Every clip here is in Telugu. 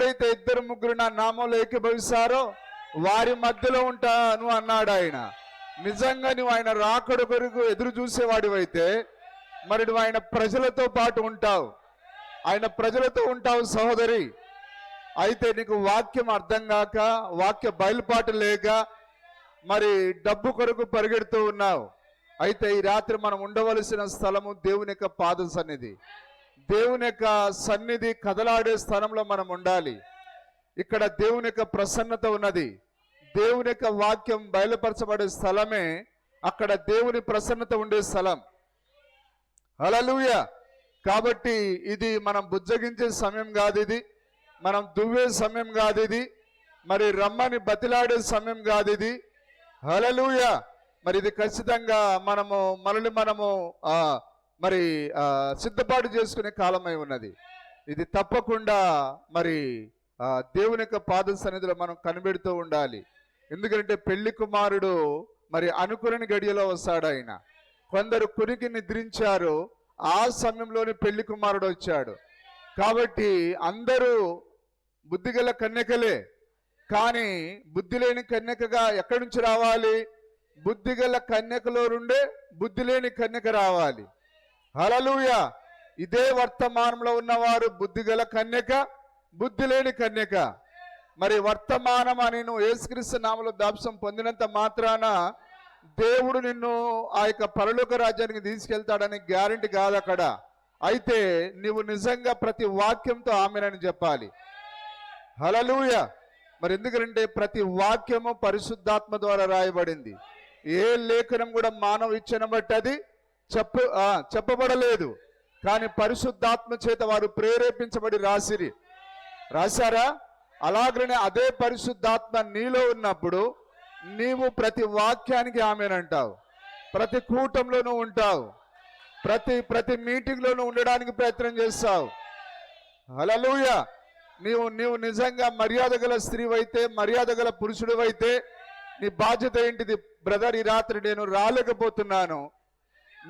ఎవరైతే ఇద్దరు ముగ్గురు నా నామంలో ఏకీభవిస్తారో వారి మధ్యలో ఉంటాను అన్నాడు ఆయన. నిజంగా నువ్వు ఆయన రాకడ కొరకు ఎదురు చూసేవాడివైతే మరి నువ్వు ఆయన ప్రజలతో పాటు ఉంటావు, ఆయన ప్రజలతో ఉంటావు సహోదరి. అయితే నీకు వాక్యం అర్థం కాక, వాక్య బయలుపాటు లేక మరి డబ్బు కొరకు పరిగెడుతూ ఉన్నావు. అయితే ఈ రాత్రి మనం ఉండవలసిన స్థలము దేవుని యొక్క పాద సన్నిధి. దేవుని యొక్క సన్నిధి కదలాడే స్థలంలో మనం ఉండాలి. ఇక్కడ దేవుని యొక్క ప్రసన్నత ఉన్నది. దేవుని యొక్క వాక్యం బయలుపరచబడే స్థలమే అక్కడ దేవుని ప్రసన్నత ఉండే స్థలం. హల్లెలూయా. కాబట్టి ఇది మనం బుజ్జగించే సమయం కాదు, ఇది మనం దువ్వే సమయం కాదు, ఇది మరి రమ్మని బతిలాడే సమయం కాదు ఇది. హల్లెలూయా. మరి ఇది ఖచ్చితంగా మనల్ని మనము మరి సిద్ధపాటు చేసుకునే కాలమై ఉన్నది. ఇది తప్పకుండా మరి దేవుని యొక్క పాద సన్నిధిలో మనం కనిపెడుతూ ఉండాలి. ఎందుకంటే పెళ్లి కుమారుడు మరి అనుకుని గడియలో వస్తాడు ఆయన. కొందరు కునికి నిద్రించారు, ఆ సమయంలోని పెళ్లి కుమారుడు వచ్చాడు. కాబట్టి అందరూ బుద్ధిగల కన్యకలే, కానీ బుద్ధి లేని కన్యకగా ఎక్కడి నుంచి రావాలి? బుద్ధిగల కన్యకలో నుండే బుద్ధి లేని కన్యక రావాలి. హల్లెలూయా. ఇదే వర్తమానంలో ఉన్నవారు బుద్ధిగల కన్యక, బుద్ధి లేని కన్యక. మరి వర్తమానం అని నువ్వు యేసుక్రీస్తు నామములో బాప్తిసం పొందినంత మాత్రాన దేవుడు నిన్ను ఆ యొక్క పరలోక రాజ్యానికి తీసుకెళ్తాడని గ్యారెంటీ కాదు అక్కడ. అయితే నీవు నిజంగా ప్రతి వాక్యంతో ఆమేనని చెప్పాలి. హల్లెలూయా. మరి ఎందుకంటే ప్రతి వాక్యము పరిశుద్ధాత్మ ద్వారా రాయబడింది. ఏ లేఖనం కూడా మానవ ఇచ్చను బట్టి అది చెప్పబడలేదు, కానీ పరిశుద్ధాత్మ చేత వారు ప్రేరేపించబడి రాశారా? అలాగనే అదే పరిశుద్ధాత్మ నీలో ఉన్నప్పుడు నీవు ప్రతి వాక్యానికి ఆమేనంటావు, ప్రతి కూటంలోనూ ఉంటావు, ప్రతి మీటింగ్లోనూ ఉండడానికి ప్రయత్నం చేస్తావు. హల్లెలూయా. నీవు నిజంగా మర్యాద గల స్త్రీవైతే, మర్యాద గల పురుషుడివైతే నీ బాధ్యత ఏంటిది? బ్రదర్, ఈ రాత్రి నేను రాలేకపోతున్నాను,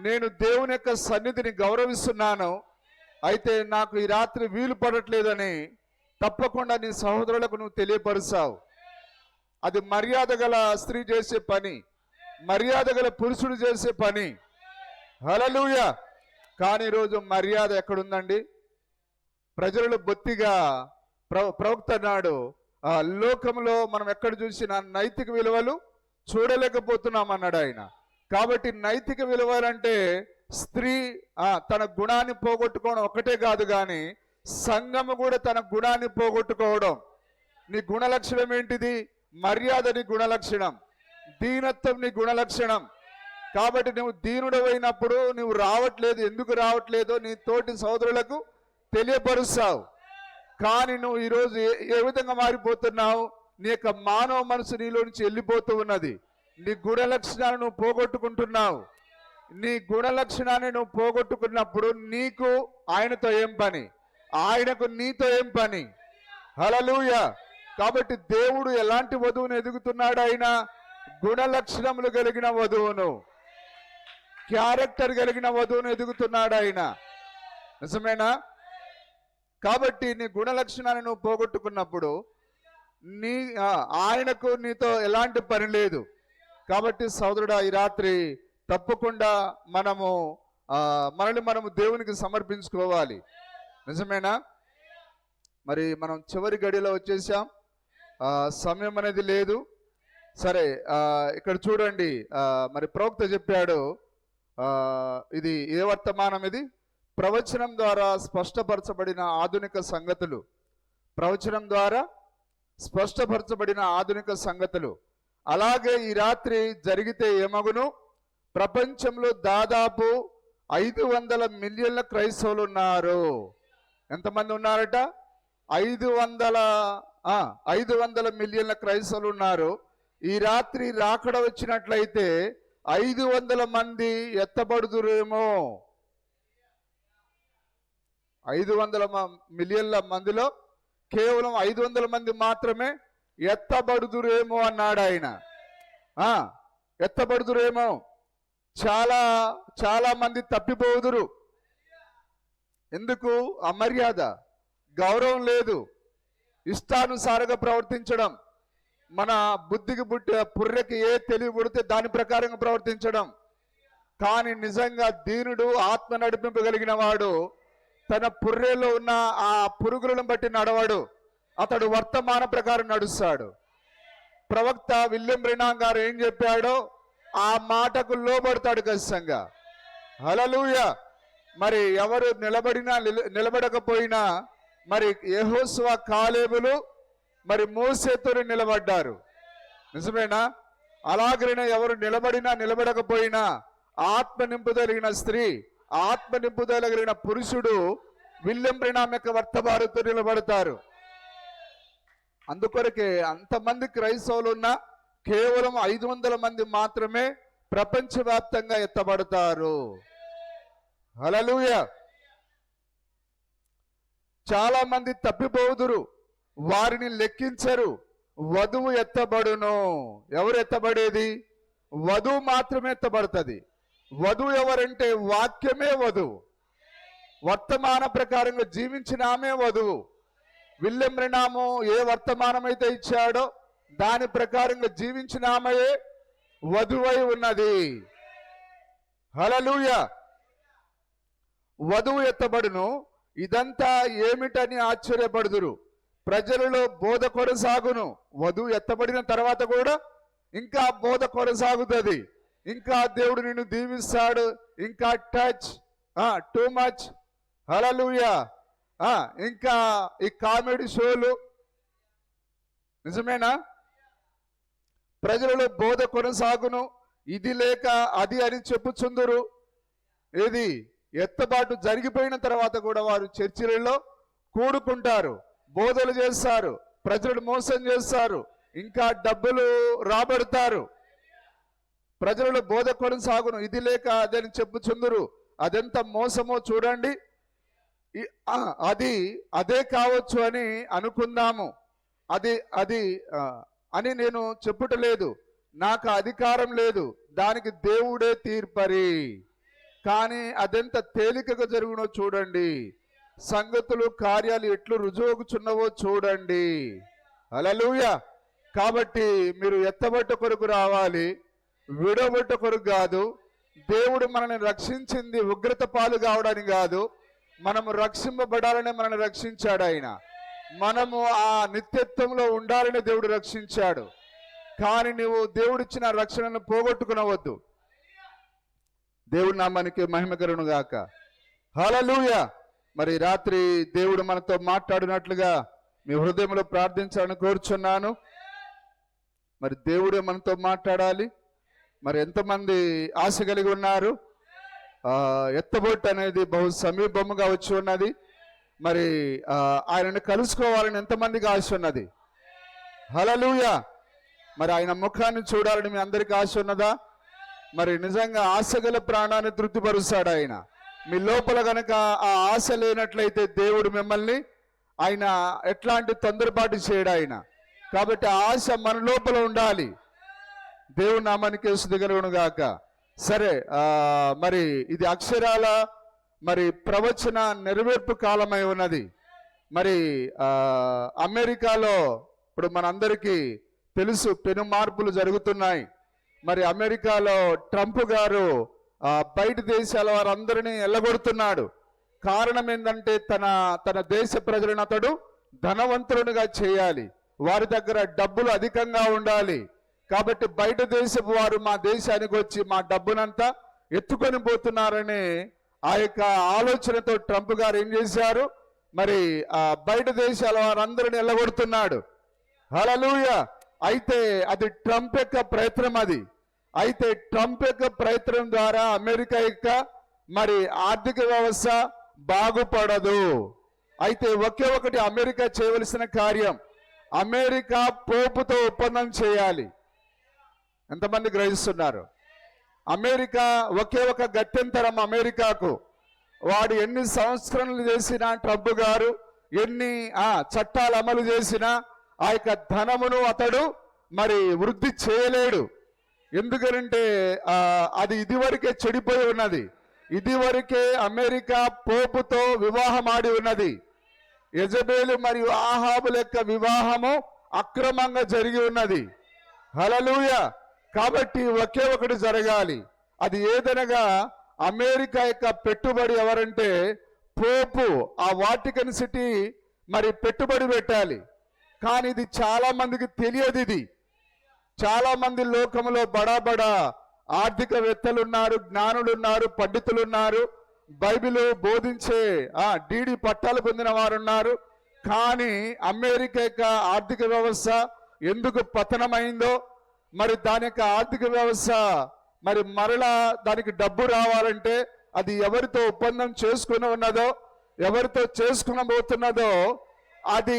నేను దేవుని యొక్క సన్నిధిని గౌరవిస్తున్నాను, అయితే నాకు ఈ రాత్రి వీలు పడట్లేదని తప్పకుండా నీ సహోదరులకు నువ్వు తెలియపరుస్తావు. అది మర్యాద గల స్త్రీ చేసే పని, మర్యాద గల పురుషుడు చేసే పని. హల్లెలూయా. కానీ ఈరోజు మర్యాద ఎక్కడుందండి? ప్రజలు బొత్తిగా ప్రవక్త అన్నాడు, లోకంలో మనం ఎక్కడ చూసినా నైతిక విలువలు చూడలేకపోతున్నాం అన్నాడు ఆయన. కాబట్టి నైతిక విలువలంటే స్త్రీ తన గుణాన్ని పోగొట్టుకోవడం ఒకటే కాదు, కానీ సంఘము కూడా తన గుణాన్ని పోగొట్టుకోవడం. నీ గుణలక్షణం ఏంటిది? మర్యాద నీ గుణలక్షణం, దీనత్వం నీ గుణలక్షణం. కాబట్టి నువ్వు దీనుడవైనప్పుడు నువ్వు రావట్లేదు, ఎందుకు రావట్లేదో నీ తోటి సోదరులకు తెలియపరుస్తావు. కానీ నువ్వు ఈరోజు ఏ విధంగా మారిపోతున్నావు? నీ యొక్క మానవ మనసు నీలో నుంచి వెళ్ళిపోతూ ఉన్నది. నీ గుణలక్షణాలను నువ్వు పోగొట్టుకుంటున్నావు. నీ గుణలక్షణాన్ని నువ్వు పోగొట్టుకున్నప్పుడు నీకు ఆయనతో ఏం పని, ఆయనకు నీతో ఏం పని? హల్లెలూయా. కాబట్టి దేవుడు ఎలాంటి వధువును ఎదుగుతున్నాడు? ఆయన గుణలక్షణములు కలిగిన వధువును, క్యారెక్టర్ కలిగిన వధువును ఎదుగుతున్నాడు ఆయన. నిజమేనా? కాబట్టి నీ గుణలక్షణాన్ని నువ్వు పోగొట్టుకున్నప్పుడు ఆయనకు నీతో ఎలాంటి పని లేదు. కాబట్టి సోదరుడా, ఈ రాత్రి తప్పకుండా మనల్ని మనము దేవునికి సమర్పించుకోవాలి. నిజమేనా? మరి మనం చివరి గడిలో వచ్చేసాం, సమయం అనేది లేదు. సరే, ఇక్కడ చూడండి, మరి ప్రవక్త చెప్పాడు, ఇది ఏ వర్తమానం? ఇది ప్రవచనం ద్వారా స్పష్టపరచబడిన ఆధునిక సంగతులు. ప్రవచనం ద్వారా స్పష్టపరచబడిన ఆధునిక సంగతులు. అలాగే ఈ రాత్రి జరిగితే ఏమగును? ప్రపంచంలో దాదాపు 500 మిలియన్ల క్రైస్తవులు ఉన్నారు. ఎంతమంది ఉన్నారట? 500 మిలియన్ల క్రైస్తవులు ఉన్నారు. ఈ రాత్రి రాకడ వచ్చినట్లయితే 500 మంది ఎత్తబడుదురేమో. 500 మిలియన్ల మందిలో కేవలం 500 మంది మాత్రమే ఎత్తబడుదురేమో అన్నాడు ఆయన. ఎత్తబడుదురేమో. చాలా మంది తప్పిపోదురు. ఎందుకు? అమర్యాద, గౌరవం లేదు. ఇష్టానుసారంగా ప్రవర్తించడం, మన బుద్ధికి పుర్రెకి ఏ తెలివి పుడితే దాని ప్రకారంగా ప్రవర్తించడం. కానీ నిజంగా దీనుడు, ఆత్మ నడిపింపగలిగిన వాడు తన పుర్రెలో ఉన్న ఆ పురుగులను బట్టి నడవడు, అతడు వర్తమాన ప్రకారం నడుస్తాడు. ప్రవక్త విలియం బ్రెనాన్ గారు ఏం చెప్పాడో ఆ మాటకు లోబడతాడు ఖచ్చితంగా. హల్లెలూయా. మరి ఎవరు నిలబడకపోయినా మరి యెహోషువ, కాలేబులు మరి మోసేతో నిలబడ్డారు. నిజమేనా? అలాగైనా ఎవరు నిలబడకపోయినా ఆత్మ నింపుదలిగిన స్త్రీ, ఆత్మ నింపుదలిగిన పురుషుడు విలియం బ్రెనాన్ యొక్క వర్తమానంతో నిలబడతారు. అందుకొరకే అంతమంది క్రైస్తవులు ఉన్న కేవలం 500 మంది మాత్రమే ప్రపంచవ్యాప్తంగా ఎత్తబడతారు. హల్లెలూయా. చాలా మంది తప్పిపోదురు, వారిని లెక్కించరు. వధువు ఎత్తబడును. ఎవరు ఎత్తబడేది? వధువు మాత్రమే ఎత్తబడుతుంది. వధువు ఎవరంటే వాక్యమే వధువు, వర్తమాన ప్రకారంగా జీవించిన ఆమె వధువు. విలియం బ్రెనాన్ ఏ వర్తమానం అయితే ఇచ్చాడో దాని ప్రకారంగా జీవించిన ఆమెయే వధువై ఉన్నది. హల్లెలూయా. వధువు ఎత్తబడును. ఇదంతా ఏమిటని ఆశ్చర్యపడుదురు. ప్రజలలో బోధ కొనసాగును. వధువు ఎత్తబడిన తర్వాత కూడా ఇంకా బోధ కొనసాగుతుంది. ఇంకా దేవుడు నిన్ను దీవిస్తాడు. ఇంకా టచ్ టూ మచ్. హల్లెలూయా. ఇంకా ఈ కామెడీ షోలు. నిజమేనా? ప్రజలలో బోధ కొనసాగును. ఇది లేక అది అని చెప్పుచుందురు. ఏది? ఎత్తబాటు జరిగిపోయిన తర్వాత కూడా వారు చర్చిలలో కూడుకుంటారు, బోధలు చేస్తారు, ప్రజలను మోసం చేస్తారు, ఇంకా డబ్బులు రాబడతారు. ప్రజలలో బోధ కొనసాగును. ఇది లేక అదని చెప్పుచుందురు. అదెంత మోసమో చూడండి. అదే కావచ్చు అని అనుకుందాము. అది అని నేను చెప్పుటలేదు, నాకు అధికారం లేదు, దానికి దేవుడే తీర్పరి. కానీ అదెంత తేలికగా జరుగునో చూడండి. సంగతులు, కార్యాలు ఎట్లు రుజువుచున్నవో చూడండి. హల్లెలూయా. కాబట్టి మీరు ఎత్తబట్ట కొరకు రావాలి, విడవబట్ట కొరకు కాదు. దేవుడు మనల్ని రక్షించింది ఉగ్రత పాలు కావడానికి కాదు, మనము రక్షింపబడాలని మనల్ని రక్షించాడు ఆయన. మనము ఆ నిత్యత్వంలో ఉండాలని దేవుడు రక్షించాడు. కానీ నువ్వు దేవుడిచ్చిన రక్షణను పోగొట్టుకునవద్దు. దేవుడి నామానికి మహిమ కలుగును గాక. హల్లెలూయా. మరి రాత్రి దేవుడు మనతో మాట్లాడినట్లుగా మీ హృదయంలో ప్రార్థించాలని కోరుచున్నాను. మరి దేవుడు మనతో మాట్లాడాలి. మరి ఎంతమంది ఆశ కలిగి ఉన్నారు? ఎత్తబొట్టు అనేది బహు సమీపముగా వచ్చి ఉన్నది. మరి ఆయనను కలుసుకోవాలని ఎంతమందికి ఆశ ఉన్నది? హల్లెలూయా. మరి ఆయన ముఖాన్ని చూడాలని మీ అందరికీ ఆశ ఉన్నదా? మరి నిజంగా ఆశ గల ప్రాణాన్ని తృప్తిపరుస్తాడు ఆయన. మీ లోపల గనక ఆ ఆశ లేనట్లయితే దేవుడు మిమ్మల్ని ఆయన ఎట్లాంటి తొందరపాటు చేయడు ఆయన. కాబట్టి ఆ ఆశ మన లోపల ఉండాలి. దేవుని నామానికి స్తుతి కలుగును గాక. సరే, మరి ఇది అక్షరాల మరి ప్రవచన నెరవేర్పు కాలమై ఉన్నది. మరి అమెరికాలో ఇప్పుడు మనందరికీ తెలుసు పెను మార్పులు జరుగుతున్నాయి. మరి అమెరికాలో ట్రంప్ గారు బయట దేశాల వారందరినీ ఎల్లగొడుతున్నాడు. కారణం ఏంటంటే తన దేశ ప్రజలను అతడు ధనవంతులుగా చేయాలి, వారి దగ్గర డబ్బులు అధికంగా ఉండాలి. కాబట్టి బయట దేశపు వారు మా దేశానికి వచ్చి మా డబ్బునంతా ఎత్తుకొని పోతున్నారని ఆ యొక్క ఆలోచనతో ట్రంప్ గారు ఏం చేశారు? మరి బయట దేశాల వారందరిని ఎల్లగొడుతున్నాడు. హల్లెలూయా. అయితే అది ట్రంప్ యొక్క ప్రయత్నం. అయితే ట్రంప్ యొక్క ప్రయత్నం ద్వారా అమెరికా యొక్క మరి ఆర్థిక వ్యవస్థ బాగుపడదు. అయితే ఒకే ఒకటి అమెరికా చేయవలసిన కార్యం, అమెరికా పోపుతో ఒప్పందం చేయాలి. ఎంతమంది గ్రహిస్తున్నారు? అమెరికా ఒకే ఒక గత్యంతరం అమెరికాకు. వాడు ఎన్ని సంస్కరణలు చేసినా, ట్రంప్ గారు ఎన్ని చట్టాలు అమలు చేసినా ఆ యొక్క ధనమును అతడు మరి వృద్ధి చేయలేడు. ఎందుకంటే అది ఇదివరకే చెడిపోయి ఉన్నది. ఇదివరకే అమెరికా పోపుతో వివాహం ఆడి ఉన్నది. యెజబేలు మరియు ఆహాబుల యొక్క వివాహము అక్రమంగా జరిగి ఉన్నది. హల్లెలూయా. కాబట్టి ఒకే ఒకటి జరగాలి. అది ఏదనగా అమెరికా యొక్క పెట్టుబడి ఎవరంటే పోపు, ఆ వాటికన్ సిటీ మరి పెట్టుబడి పెట్టాలి. కానీ ఇది చాలా మందికి తెలియదు. ఇది చాలా మంది లోకంలో బడా ఆర్థికవేత్తలు ఉన్నారు, జ్ఞానులు ఉన్నారు, పండితులు ఉన్నారు, బైబిల్ బోధించే డీడీ పట్టాలు పొందిన వారు ఉన్నారు. కానీ అమెరికా యొక్క ఆర్థిక వ్యవస్థ ఎందుకు పతనమైందో, మరి దాని యొక్క ఆర్థిక వ్యవస్థ మరి మరలా దానికి డబ్బు రావాలంటే అది ఎవరితో ఒప్పందం చేసుకుని ఉన్నదో, ఎవరితో చేసుకునబోతున్నదో అది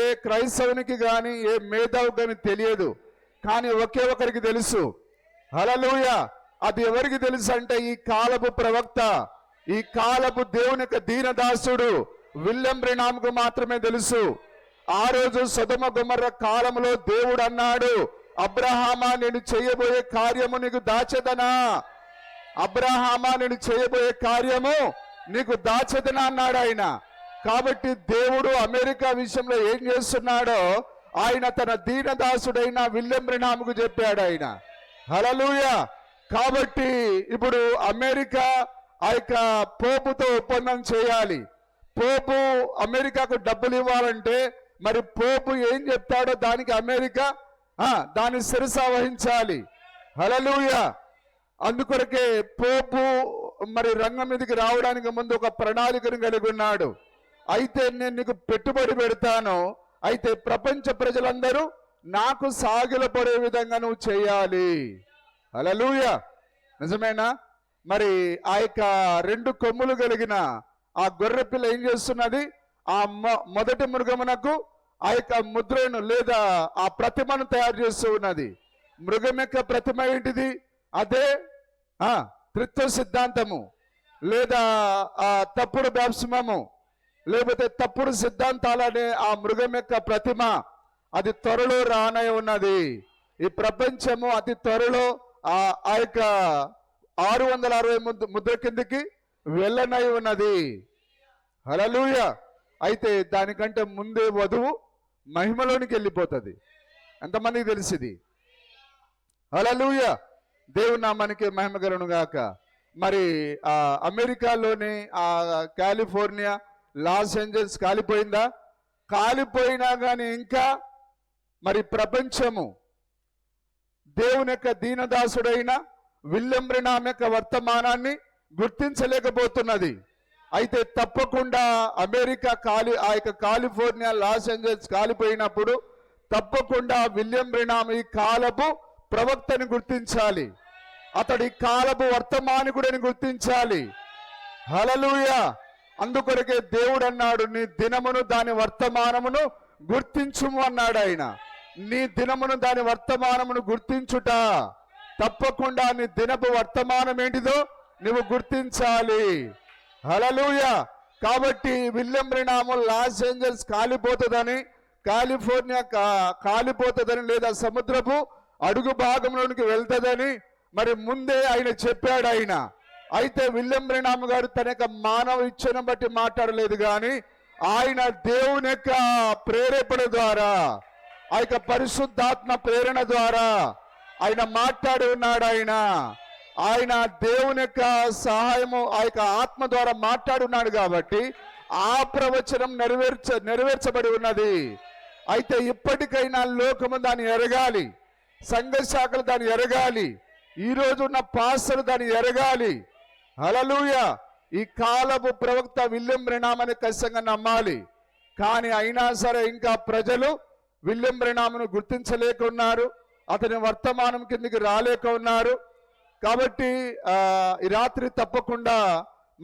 ఏ క్రైస్తవునికి కానీ ఏ మేధావు కానీ తెలియదు. కానీ ఒకే ఒకరికి తెలుసు. హల్లెలూయా. అది ఎవరికి తెలుసు అంటే ఈ కాలపు ప్రవక్త, ఈ కాలపు దేవుని యొక్క దీనదాసుడు విలియం బ్రెనాంకు మాత్రమే తెలుసు. ఆ రోజు సొదొమ గొమొర్రా కాలంలో దేవుడు అన్నాడు, అబ్రహామా నేను చేయబోయే కార్యము నీకు దాచెదనా, అబ్రహామా నేను చేయబోయే కార్యము నీకు దాచెదనా అన్నాడు ఆయన. కాబట్టి దేవుడు అమెరికా విషయంలో ఏం చేస్తున్నాడో ఆయన తన దీనదాసుడైన విలియం బ్రెనాంకు చెప్పాడు ఆయన. హల్లెలూయా. కాబట్టి ఇప్పుడు అమెరికా ఆ యొక్క పోపుతో ఒప్పందం చేయాలి. పోపు అమెరికాకు డబ్బులు ఇవ్వాలంటే మరి పోపు ఏం చెప్తాడో దానికి అమెరికా దాన్ని శిరస వహించాలి. హల్లెలూయా. అందుకొరకే పోపు మరి రంగం మీదకి రావడానికి ముందు ఒక ప్రణాళికను కలిగి ఉన్నాడు. అయితే నేను నీకు పెట్టుబడి పెడతాను, అయితే ప్రపంచ ప్రజలందరూ నాకు సాగిలపడే విధంగా నువ్వు చేయాలి. హల్లెలూయా. నిజమేనా? మరి ఆ యొక్క 2 కొమ్ములు కలిగిన ఆ గొర్రె పిల్ల ఏం చేస్తున్నది? ఆ మొదటి మృగమునకు ఆ యొక్క ముద్రను లేదా ఆ ప్రతిమను తయారు చేస్తూ ఉన్నది. మృగం యొక్క ప్రతిమ ఏంటిది? అదే త్రిత్వ సిద్ధాంతము లేదా తప్పుడు బాప్తిస్మము లేకపోతే తప్పుడు సిద్ధాంతాలనే ఆ మృగం యొక్క ప్రతిమ అది త్వరలో రానై ఉన్నది. ఈ ప్రపంచము అతి త్వరలో ఆ యొక్క 660 ముద్ర కిందికి వెళ్ళనై ఉన్నది. హల్లెలూయా. అయితే దానికంటే ముందే వధువు మహిమలోనికి వెళ్ళిపోతుంది. ఎంతమందికి తెలిసింది? హల్లెలూయా. దేవుని నామానికి మహిమ కలుగును గాక. మరి అమెరికాలోని కాలిఫోర్నియా, లాస్ ఏంజల్స్ కాలిపోయిందా? కాలిపోయినా కానీ ఇంకా మరి ప్రపంచము దేవుని యొక్క దీనదాసుడైన విలియం బ్రెనాం యొక్క వర్తమానాన్ని గుర్తించలేకపోతున్నది. అయితే తప్పకుండా అమెరికా ఆ యొక్క కాలిఫోర్నియా, లాస్ ఏంజల్స్ కాలిపోయినప్పుడు తప్పకుండా విలియం బ్రెనాం ఈ కాలపు ప్రవక్తని గుర్తించాలి, అతడి కాలపు వర్తమానికుడిని గుర్తించాలి. హల్లెలూయా. అందుకొరకే దేవుడు అన్నాడు, నీ దినమును దాని వర్తమానమును గుర్తించుము అన్నాడు ఆయన. నీ దినమును దాని వర్తమానమును గుర్తించుట, తప్పకుండా నీ దినపు వర్తమానం ఏంటిదో నువ్వు గుర్తించాలి. హల్లెలూయా. కాబట్టి విలియం బ్రెనాం లాస్ ఏంజల్స్ కాలిపోతుందని, కాలిఫోర్నియా కాలిపోతుందని లేదా సముద్రపు అడుగు భాగంలోనికి వెళ్తుందని మరి ముందే ఆయన చెప్పాడు ఆయన. అయితే విలియం బ్రెనాం గారు తన యొక్క మానవ ఇచ్చను బట్టి మాట్లాడలేదు, కానీ ఆయన దేవుని యొక్క ప్రేరేపణ ద్వారా, ఆ యొక్క పరిశుద్ధాత్మ ప్రేరణ ద్వారా ఆయన మాట్లాడి ఉన్నాడు. ఆయన దేవుని యొక్క సహాయము ఆ యొక్క ఆత్మ ద్వారా మాట్లాడున్నాడు కాబట్టి ఆ ప్రవచనం నెరవేర్చబడి ఉన్నది. అయితే ఇప్పటికైనా లోకము దాన్ని ఎరగాలి, సంఘ శాఖలు దాన్ని ఎరగాలి, ఈ రోజు ఉన్న పాస్టర్లు దాన్ని ఎరగాలి. హల్లెలూయా. ఈ కాలపు ప్రవక్త విలియం బ్రెనాం అని ఖచ్చితంగా నమ్మాలి. కానీ అయినా సరే ఇంకా ప్రజలు విలియం బ్రెనాంను గుర్తించలేక ఉన్నారు, అతని వర్తమానం కిందికి రాలేక ఉన్నారు. కాబట్టి ఈ రాత్రి తప్పకుండా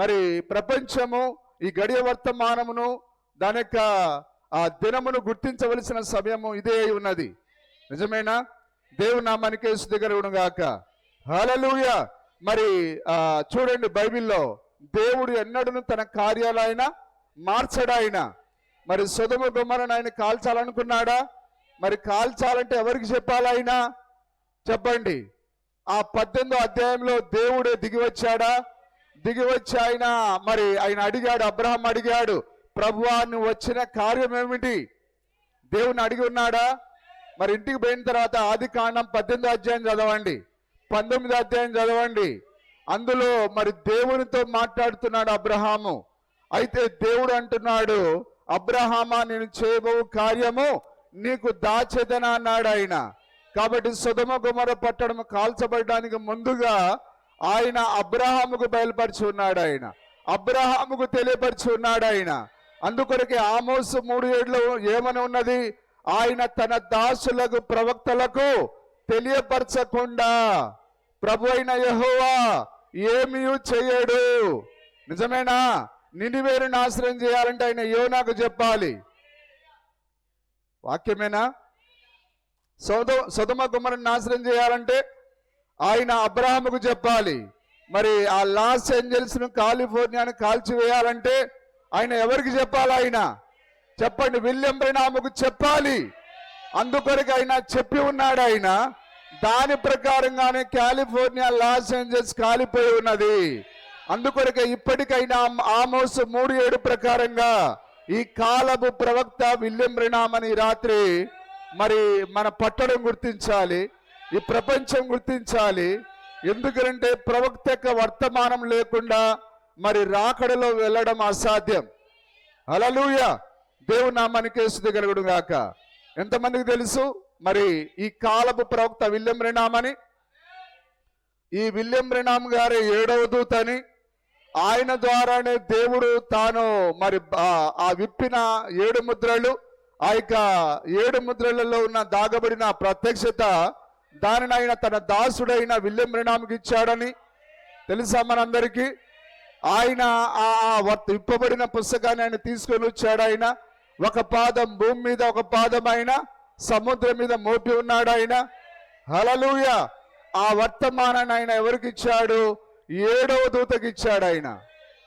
మరి ప్రపంచము ఈ గడియ వర్తమానమును దాని యొక్క దినమును గుర్తించవలసిన సమయము ఇదే ఉన్నది. నిజమేనా? దేవుని నామానికి స్తుతి కలుగును గాక. హల్లెలూయా. మరి చూడండి, బైబిల్లో దేవుడు ఎన్నడూ తన కార్యాలు ఆయన మార్చడాయన. మరి సొదొమ గొమొర్రాను ఆయన కాల్చాలనుకున్నాడా? మరి కాల్చాలంటే ఎవరికి చెప్పాలి? ఆయన చెప్పండి. ఆ 18వ అధ్యాయంలో దేవుడే దిగి వచ్చాడా? దిగి వచ్చి ఆయన అడిగాడు, అబ్రహాం అడిగాడు, ప్రభువా నువ్వు వచ్చిన కార్యం ఏమిటి? దేవుని అడిగి ఉన్నాడా? మరి ఇంటికి పోయిన తర్వాత ఆదికాండం 18వ అధ్యాయం చదవండి, 19వ అధ్యాయం చదవండి. అందులో మరి దేవునితో మాట్లాడుతున్నాడు అబ్రహాము. అయితే దేవుడు అంటున్నాడు, అబ్రహామా నేను చేయబో కార్యము నీకు దాచేదన అన్నాడు ఆయన. కాబట్టి సొదొమ గొమొర్రా పట్టణం కాల్చబడడానికి ముందుగా ఆయన అబ్రహాముకు బయలుపరిచి ఉన్నాడు, ఆయన అబ్రహాముకు తెలియపరిచి ఉన్నాడు ఆయన. అందుకొరకే ఆమోసు 3:7 ఏమని ఉన్నది? ఆయన తన దాసులకు ప్రవక్తలకు తెలియపరచకుండా ప్రభు అయిన యెహోవా ఏమీ చేయడు. నిజమేనా? నినివేను నాశనం చేయాలంటే ఆయన యోనాకు చెప్పాలి. వాక్యమేనా? సొదొమ గొమొర్రాను నాశనం చేయాలంటే ఆయన అబ్రహాముకు చెప్పాలి. మరి ఆ లాస్ ఏంజల్స్ ను కాలిఫోర్నియాను కాల్చివేయాలంటే ఆయన ఎవరికి చెప్పాలి? ఆయన చెప్పండి, విలియం బ్రెనాముకు చెప్పాలి. అందుకొరకు ఆయన చెప్పి ఉన్నాడు. ఆయన దాని ప్రకారంగానే కాలిఫోర్నియా, లాస్ ఏంజల్స్ కాలిపోయి ఉన్నది. అందుకొరకే ఇప్పటికైనా ఆమోసు 3:7 ప్రకారంగా ఈ కాలపు ప్రవక్త విలియం బ్రెనామ్ అని రాత్రి మరి మన పట్టణం గుర్తించాలి, ఈ ప్రపంచం గుర్తించాలి. ఎందుకంటే ప్రవక్త యొక్క వర్తమానం లేకుండా మరి రాకడలో వెళ్ళడం అసాధ్యం. హల్లెలూయా, దేవుని నామానికి స్తుతి కలుగును గాక. ఎంతమందికి తెలుసు మరి ఈ కాలపు ప్రవక్త విలియం బ్రెనామ్ అని? ఈ విలియం బ్రెనామ్ గారి 7వ దూత అని, ఆయన ద్వారానే దేవుడు తాను మరి ఆ విప్పిన 7 ముద్రలు, ఆ యొక్క 7 ముద్రలలో ఉన్న దాగబడిన ప్రత్యక్షత దానిని ఆయన తన దాసుడైన విలియం బ్రెనామ్కి ఇచ్చాడని తెలుసా మనందరికీ? ఆయన ఆ విప్పబడిన పుస్తకాన్ని ఆయన తీసుకొని వచ్చాడు. ఆయన ఒక పాదం భూమి మీద, ఒక పాదం ఆయన సముద్రం మీద మోపి ఉన్నాడు ఆయన. హల్లెలూయా. ఆ వర్తమానాన్ని ఆయన ఎవరికి ఇచ్చాడు? 7వ దూతకి ఇచ్చాడు ఆయన.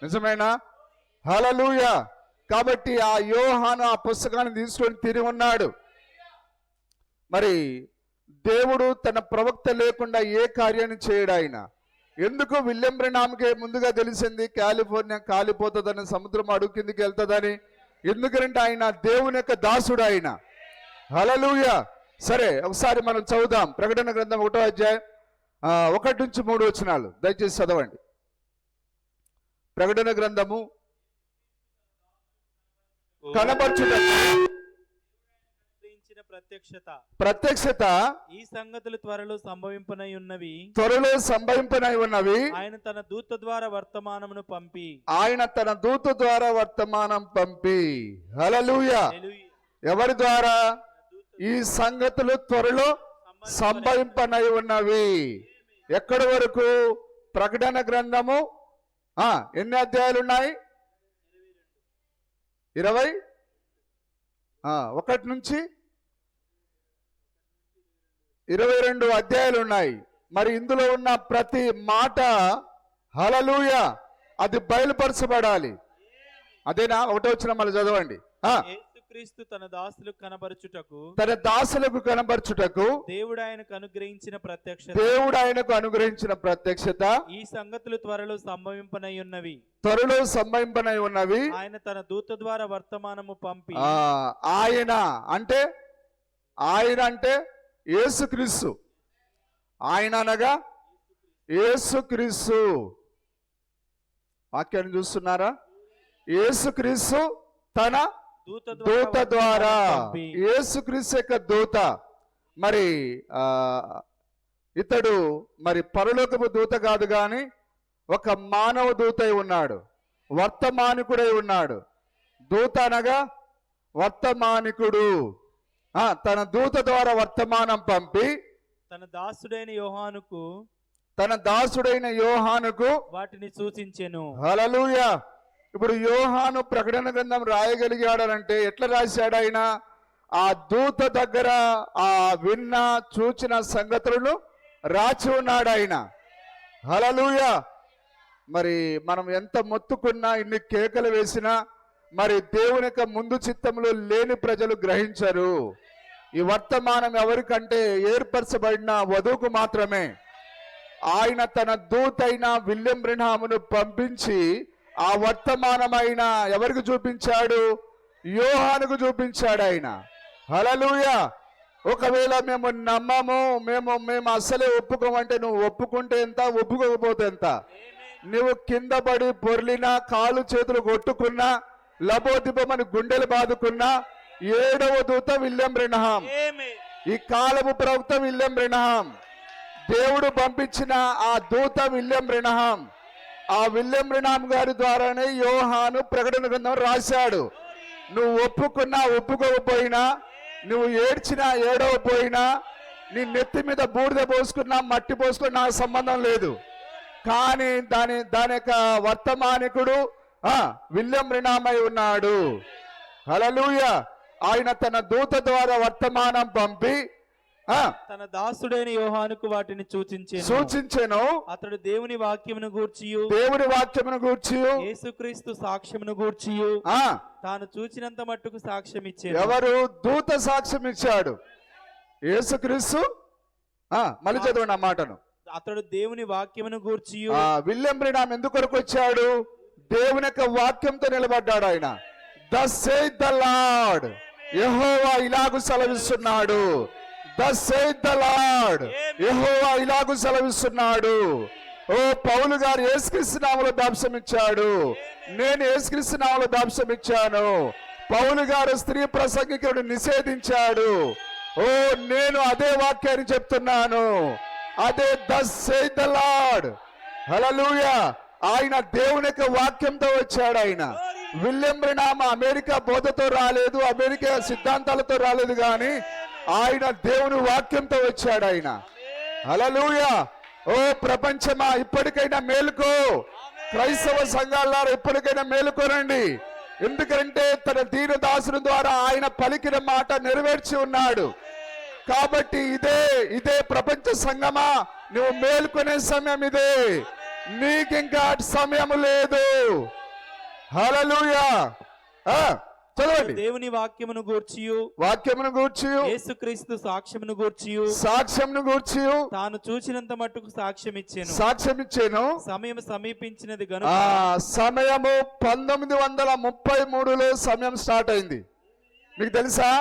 నిజమేనా? హల్లెలూయా. కాబట్టి ఆ యోహాను ఆ పుస్తకాన్ని తీసుకొని తిరిగి ఉన్నాడు. మరి దేవుడు తన ప్రవక్త లేకుండా ఏ కార్యాన్ని చేయడు ఆయన. ఎందుకు? విలియం బ్రెనామ్కే ముందుగా తెలిసింది కాలిఫోర్నియా కాలిపోతుందని, సముద్రం అడుగు కిందికి వెళ్తుందని. ఎందుకంటే ఆయన దేవుని యొక్క దాసుడు ఆయన. హల్లెలూయా. సరే, ఒకసారి మనం చదువుదాం. ప్రకటన గ్రంథం 1వ అధ్యాయం 1 నుంచి 3 వచనాలు దయచేసి చదవండి. ప్రకటన గ్రంథము ప్రత్యక్షత ఈ సంగతులు త్వరలో సంభవింపనై ఉన్నవి. ఆయన తన దూత ద్వారా వర్తమానం పంపి హల్లెలూయా. ఎవరి ద్వారా? ఈ సంగతులు త్వరలో సంభవింపనై ఉన్నవి. ఎక్కడి వరకు? ప్రకటన గ్రంథము ఎన్ని అధ్యాయాలు ఉన్నాయి? 21 నుంచి 22 అధ్యాయాలు ఉన్నాయి. మరి ఇందులో ఉన్న ప్రతి మాట హల్లెలూయా అది బయలుపరచబడాలి. అదేనా? 1వ వచనం మళ్ళీ చదవండి. యేసుక్రీస్తు తన దాసులకు కనబరచుటకు దేవుడు ఆయనకు అనుగ్రహించిన ప్రత్యక్షత ఈ సంగతులు త్వరలో సంభవింపనై ఉన్నవి. ఆయన తన దూత ద్వారా వర్తమానము పంపి. ఆయన అంటే యేసుక్రీస్తు. ఆయన అనగా యేసుక్రీస్తు. వాక్యాన్ని చూస్తున్నారా? యేసుక్రీస్తు తన దూత ద్వారా, యేసుక్రీస్తు యొక్క దూత. మరి ఇతడు మరి పరలోకపు దూత కాదు గాని ఒక మానవ దూతై ఉన్నాడు, వర్తమానికుడై ఉన్నాడు. దూత అనగా వర్తమానికుడు. తన దూత ద్వారా వర్తమానం పంపి తన దాసుడైన యోహానుకు వాటిని సూచించెను. హల్లెలూయా. ఇప్పుడు యోహాను ప్రకటన గ్రంథం రాయగలిగాడనంటే ఎట్లా రాశాడు ఆయన? ఆ దూత దగ్గర ఆ విన్న చూచిన సంగతులను రాచి ఉన్నాడు ఆయన. హల్లెలూయా. మరి మనం ఎంత మొత్తుకున్నా, ఇన్ని కేకలు వేసినా మరి దేవుని యొక్క ముందు చిత్తంలో లేని ప్రజలు గ్రహించరు. ఈ వర్తమానం ఎవరికంటే ఏర్పరచబడిన వధువుకు మాత్రమే. ఆయన తన దూతైన విలియం బ్రెన్హామును పంపించి ఆ వర్తమానమైన ఎవరికి చూపించాడు? యోహానుకు చూపించాడు ఆయన. హల్లెలూయా. ఒకవేళ మేము నమ్మము, మేము అస్సలే ఒప్పుకోమంటే, నువ్వు ఒప్పుకుంటే ఎంత, ఒప్పుకోకపోతే ఎంత? నువ్వు కింద పడి పొర్లినా, కాలు చేతులు కొట్టుకున్నా, లబోదిబమని గుండెలు బాదుకున్నా, 7వ దూత విలియం బ్రెన్హామ్, ఈ కాలము ప్రవక్త విలియం బ్రెన్హామ్, దేవుడు పంపించిన ఆ దూత విలియం బ్రెన్హామ్, ఆ విలియం బ్రెన్హామ్ గారి ద్వారానే యోహాను ప్రకటన గ్రంథం రాశాడు. నువ్వు ఒప్పుకున్నా ఒప్పుకోకపోయినా, నువ్వు ఏడ్చినా ఏడవపోయినా, నీ నెత్తి మీద బూడిద పోసుకున్నా మట్టి పోసుకున్నా నాకు సంబంధం లేదు. కానీ దాని యొక్క వర్తమానికుడు విలియం బ్రెన్హామ్ అయి ఉన్నాడు. హల్లెలూయా. ఆయన తన దూత ద్వారా వర్తమానం పంపి తన దాసుడైన యోహానుకు వాటిని సూచించెను. అతడు దేవుని వాక్యమును గూర్చియు యేసుక్రీస్తు సాక్ష్యమును గూర్చియు తాను చూచినంత మట్టుకు సాక్ష్యం ఇచ్చాడు. ఎవరు? దూత సాక్ష్యం ఇచ్చాడు. యేసుక్రీస్తు మళ్ళీ చదవండి ఆ మాటను. అతడు దేవుని వాక్యమును గూర్చియు. విలియం బ్రెన్హామ్ ఎందుకొరకు వచ్చాడు? దేవుని యొక్క వాక్యంతో నిలబడ్డాడు ఆయన. Thus saith the Lord, యెహోవా ఇలాగు సెలవిస్తున్నాడు. Thus saith the Lord, యెహోవా ఇలాగు సెలవిస్తున్నాడు. ఓ పౌలు గారు యేసుక్రీస్తు నామములో బాప్తిసం ఇచ్చాడు. నేను యేసుక్రీస్తు నామములో బాప్తిసం ఇచ్చాను. పౌలు గారు స్త్రీ ప్రసంగికుడు నిషేధించాడు. ఓ నేను అదే వాక్యాన్ని చెప్తున్నాను. అదే thus saith the Lord. హల్లెలూయా. ఆయన దేవుని యొక్క వాక్యంతో వచ్చాడు. ఆయన విలియం బ్రెన్హామ్ అమెరికా బోధతో రాలేదు, అమెరికా సిద్ధాంతాలతో రాలేదు, కానీ ఆయన దేవుని వాక్యంతో వచ్చాడు ఆయన. హల్లెలూయా. ఓ ప్రపంచమా, ఇప్పటికైనా మేలుకో. క్రైస్తవ సంఘాలారా, ఇప్పటికైనా మేలుకోనండి. ఎందుకంటే తన దీనదాసుని ద్వారా ఆయన పలికిన మాట నెరవేర్చి ఉన్నాడు. కాబట్టి ఇదే ప్రపంచ సంఘమా, నువ్వు మేలుకునే సమయం ఇదే. నీకింకా సమయం లేదు. హల్లెలూయా. చదవండి. దేవుని వాక్యమును గూర్చియు యేసుక్రీస్తు సాక్ష్యమును గూర్చియు తాను చూచినంత మట్టుకు సాక్ష్యం ఇచ్చాను. సమయం సమీపించినది గనుక. సమయము 1933లో సమయం స్టార్ట్ అయింది. మీకు తెలుసా?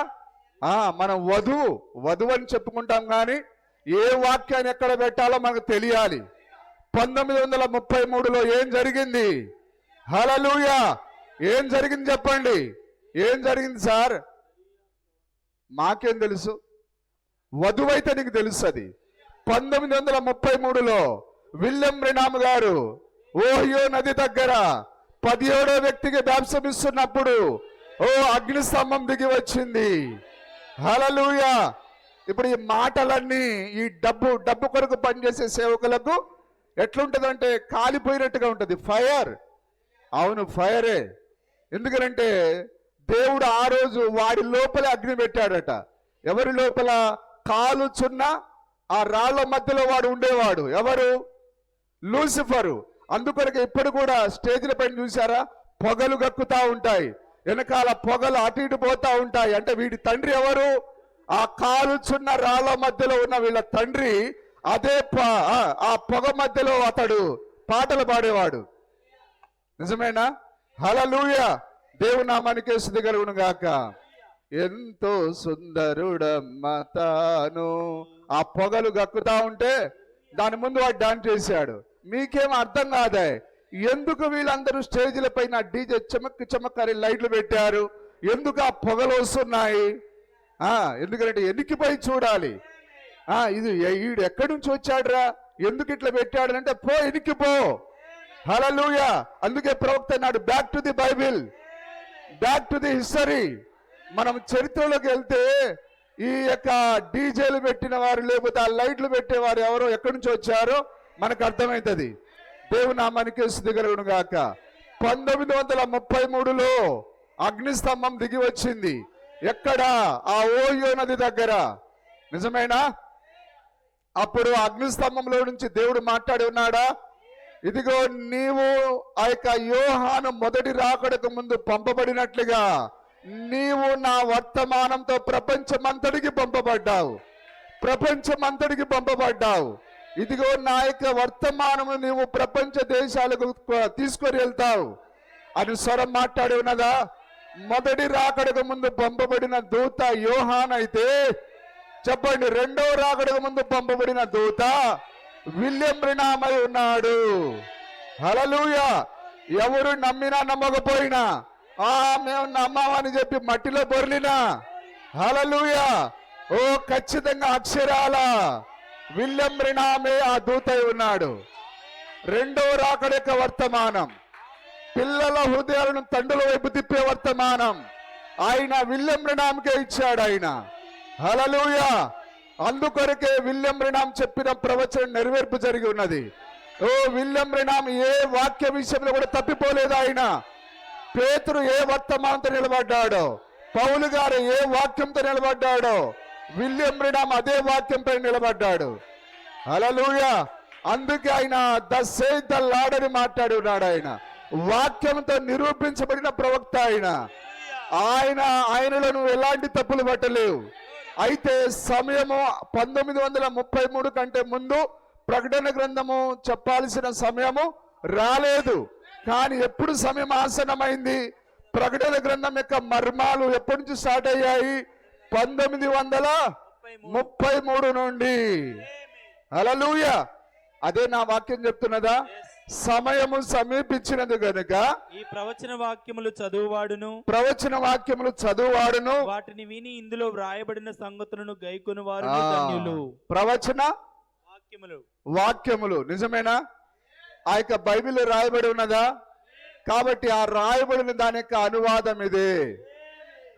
మనం వధువు అని చెప్పుకుంటాం, కానీ ఏ వాక్యాన్ని ఎక్కడ పెట్టాలో మనకు తెలియాలి. 1933లో ఏం జరిగింది? హల్లెలూయా. ఏం జరిగింది చెప్పండి. ఏం జరిగింది సార్? మాకేం తెలుసు? వధువైతే నీకు తెలుస్తుంది. 1933లో విలియం బ్రెన్హామ్ గారు ఓహియో నది దగ్గర 17వ వ్యక్తికి బాప్తిసం ఇస్తున్నప్పుడు అగ్ని స్తంభం దిగి వచ్చింది. హల్లెలూయా. ఇప్పుడు ఈ మాటలన్నీ ఈ డబ్బు కొరకు పనిచేసే సేవకులకు ఎట్లుంటదంటే కాలిపోయినట్టుగా ఉంటుంది. ఫైర్. అవును, ఫైరే. ఎందుకంటే దేవుడు ఆ రోజు వాడి లోపల అగ్ని పెట్టాడట. ఎవరి లోపల? కాలుచున్న ఆ రాళ్ల మధ్యలో వాడు ఉండేవాడు. ఎవరు? లూసిఫరు. అందుకొరకు ఇప్పుడు కూడా స్టేజ్ల పైన చూసారా, పొగలు గక్కుతా ఉంటాయి, వెనకాల పొగలు అటు ఇటు పోతా ఉంటాయి. అంటే వీడి తండ్రి ఎవరు? ఆ కాలుచున్న రాళ్ల మధ్యలో ఉన్న వీళ్ళ తండ్రి. అదే ఆ పొగ మధ్యలో అతడు పాటలు పాడేవాడు. నిజమేనా? హల్లెలూయా. దేవుని నామానికి స్తుతి కలుగును గాక. ఎంతో సుందరుడమ్మ తాను. ఆ పొగలు గక్కుతా ఉంటే దాని ముందు వాడు డాన్స్ చేశాడు. మీకేం అర్థం కాదే, ఎందుకు వీళ్ళందరూ స్టేజీల పైన డీజే చమక్కని లైట్లు పెట్టారు? ఎందుకు ఆ పొగలు వస్తున్నాయి? ఎందుకంటే ఎన్నికిపోయి చూడాలి. ఇది ఈడు ఎక్కడి నుంచి వచ్చాడురా, ఎందుకు ఇట్లా పెట్టాడు అంటే, పో ఎన్నికిపో. హల్లెలూయా. అందుకే ప్రవక్త అన్నాడు, back to the Bible, back to the history. మనం చరిత్రలోకి వెళ్తే ఈ యొక్క డీజేలు పెట్టిన వారు, లేకపోతే ఆ లైట్లు పెట్టేవారు ఎవరో, ఎక్కడి నుంచి వచ్చారో మనకు అర్థమవుతుంది. దేవుని నామానికి స్తుతి కలుగును గాక. 1933లో అగ్నిస్తంభం దిగి వచ్చింది. ఎక్కడ? ఆ ఓహియో నది దగ్గర. నిజమేనా? అప్పుడు అగ్నిస్తంభంలో నుంచి దేవుడు మాట్లాడి ఉన్నాడా? ఇదిగో నీవు ఆ యొక్క యోహాను మొదటి రాకడకు ముందు పంపబడినట్లుగా నీవు నా వర్తమానంతో ప్రపంచమంతటికి పంపబడ్డావు. ఇదిగో నా యొక్క వర్తమానము నీవు ప్రపంచ దేశాలకు తీసుకొని వెళ్తావు. అని స్వరం మాట్లాడి ఉన్నదా? మొదటి రాకడకు ముందు పంపబడిన దూత యోహాన్ అయితే, చెప్పండి, రెండో రాకడకు ముందు పంపబడిన దూత విలియం బ్రనామ్ అయి ఉన్నాడు. హల్లెలూయా. ఎవరు నమ్మినా నమ్మకపోయినా, మేము నమ్మామని చెప్పి మట్టిలో బొర్లినా, హల్లెలూయా, ఓ ఖచ్చితంగా అక్షరాల విలియం బ్రనామే ఆ దూత అయి ఉన్నాడు. రెండో రాకడ యొక్క వర్తమానం, పిల్లల హృదయాలను తండ్రుల వైపు తిప్పే వర్తమానం ఆయన విలియం బ్రనామ్కే ఇచ్చాడు ఆయన. హల్లెలూయా. అందుకొరకే విలియం బ్రనామ్ చెప్పిన ప్రవచనం నెరవేర్పు జరిగి ఉన్నది. ఓ విలియం బ్రనామ్ ఏ వాక్య విషయంలో కూడా తప్పిపోలేదు ఆయన. పేతురు ఏ వర్తమానంతో నిలబడ్డాడో, పౌలు గారు ఏ వాక్యంతో నిలబడ్డాడో, విలియం బ్రనామ్ అదే వాక్యంపై నిలబడ్డాడు. హల్లెలూయా. అందుకే ఆయన ద సేడ్ ద లార్డ్ అని మాట్లాడి ఉన్నాడు. ఆయన వాక్యంతో నిరూపించబడిన ప్రవక్త ఆయనలో నువ్వు ఎలాంటి తప్పులు పట్టలేవు. అయితే సమయము 1933 కంటే ముందు ప్రకటన గ్రంథము చెప్పాల్సిన సమయము రాలేదు. కానీ ఎప్పుడు సమయం ఆసన్నమైంది? ప్రకటన గ్రంథం యొక్క మర్మాలు ఎప్పటి నుంచి స్టార్ట్ అయ్యాయి? 1933 నుండి. హల్లెలూయా. అదే నా వాక్యం చెప్తున్నదా? సమయము సమీపించినది గనుక ఈ ప్రవచన వాక్యములు చదువువాడును వాటిని విని ఇందులో వ్రాయబడిన సంగతులను గైకొను వారు ధన్యులు. ప్రవచన వాక్యములు నిజమేనా? ఆ యొక్క బైబిల్ రాయబడి ఉన్నదా? కాబట్టి ఆ రాయబడిన దాని యొక్క అనువాదం ఇదే.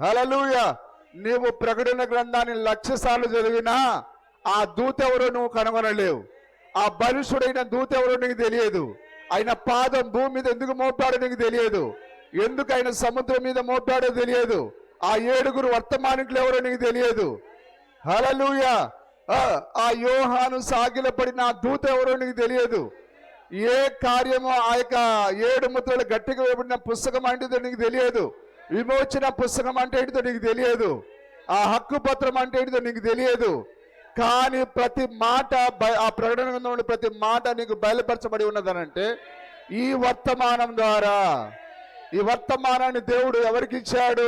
హల్లెలూయా. నీవు ప్రకటన గ్రంథాన్ని 1,00,000 సార్లు చదివినా ఆ దూత ఎవరో నువ్వు కనుగొనలేవు. ఆ బలుషుడైన దూత ఎవరో నీకు తెలియదు. ఆయన పాదం భూమి మీద ఎందుకు మోపాడో నీకు తెలియదు. ఎందుకు ఆయన సముద్రం మీద మోపాడో తెలియదు. ఆ 7 వర్తమానికులు ఎవరో నీకు తెలియదు. హల్లెలూయా. ఆ యోహాను సాగిలపడిన ఆ దూత ఎవరో నీకు తెలియదు. ఏ కార్యమో ఆ యొక్క 7 ముద్రలు గట్టిగా వేయబడిన పుస్తకం అంటే నీకు తెలియదు. విమోచన పుస్తకం అంటే ఏంటిదో నీకు తెలియదు. ఆ హక్కు పత్రం అంటే ఏంటిదో నీకు తెలియదు. కానీ ప్రతి మాట ఆ ప్రకటన గ్రంథంలో ప్రతి మాట నీకు బయలుపరచబడి ఉన్నదనంటే ఈ వర్తమానం ద్వారా. ఈ వర్తమానాన్ని దేవుడు ఎవరికి ఇచ్చాడు?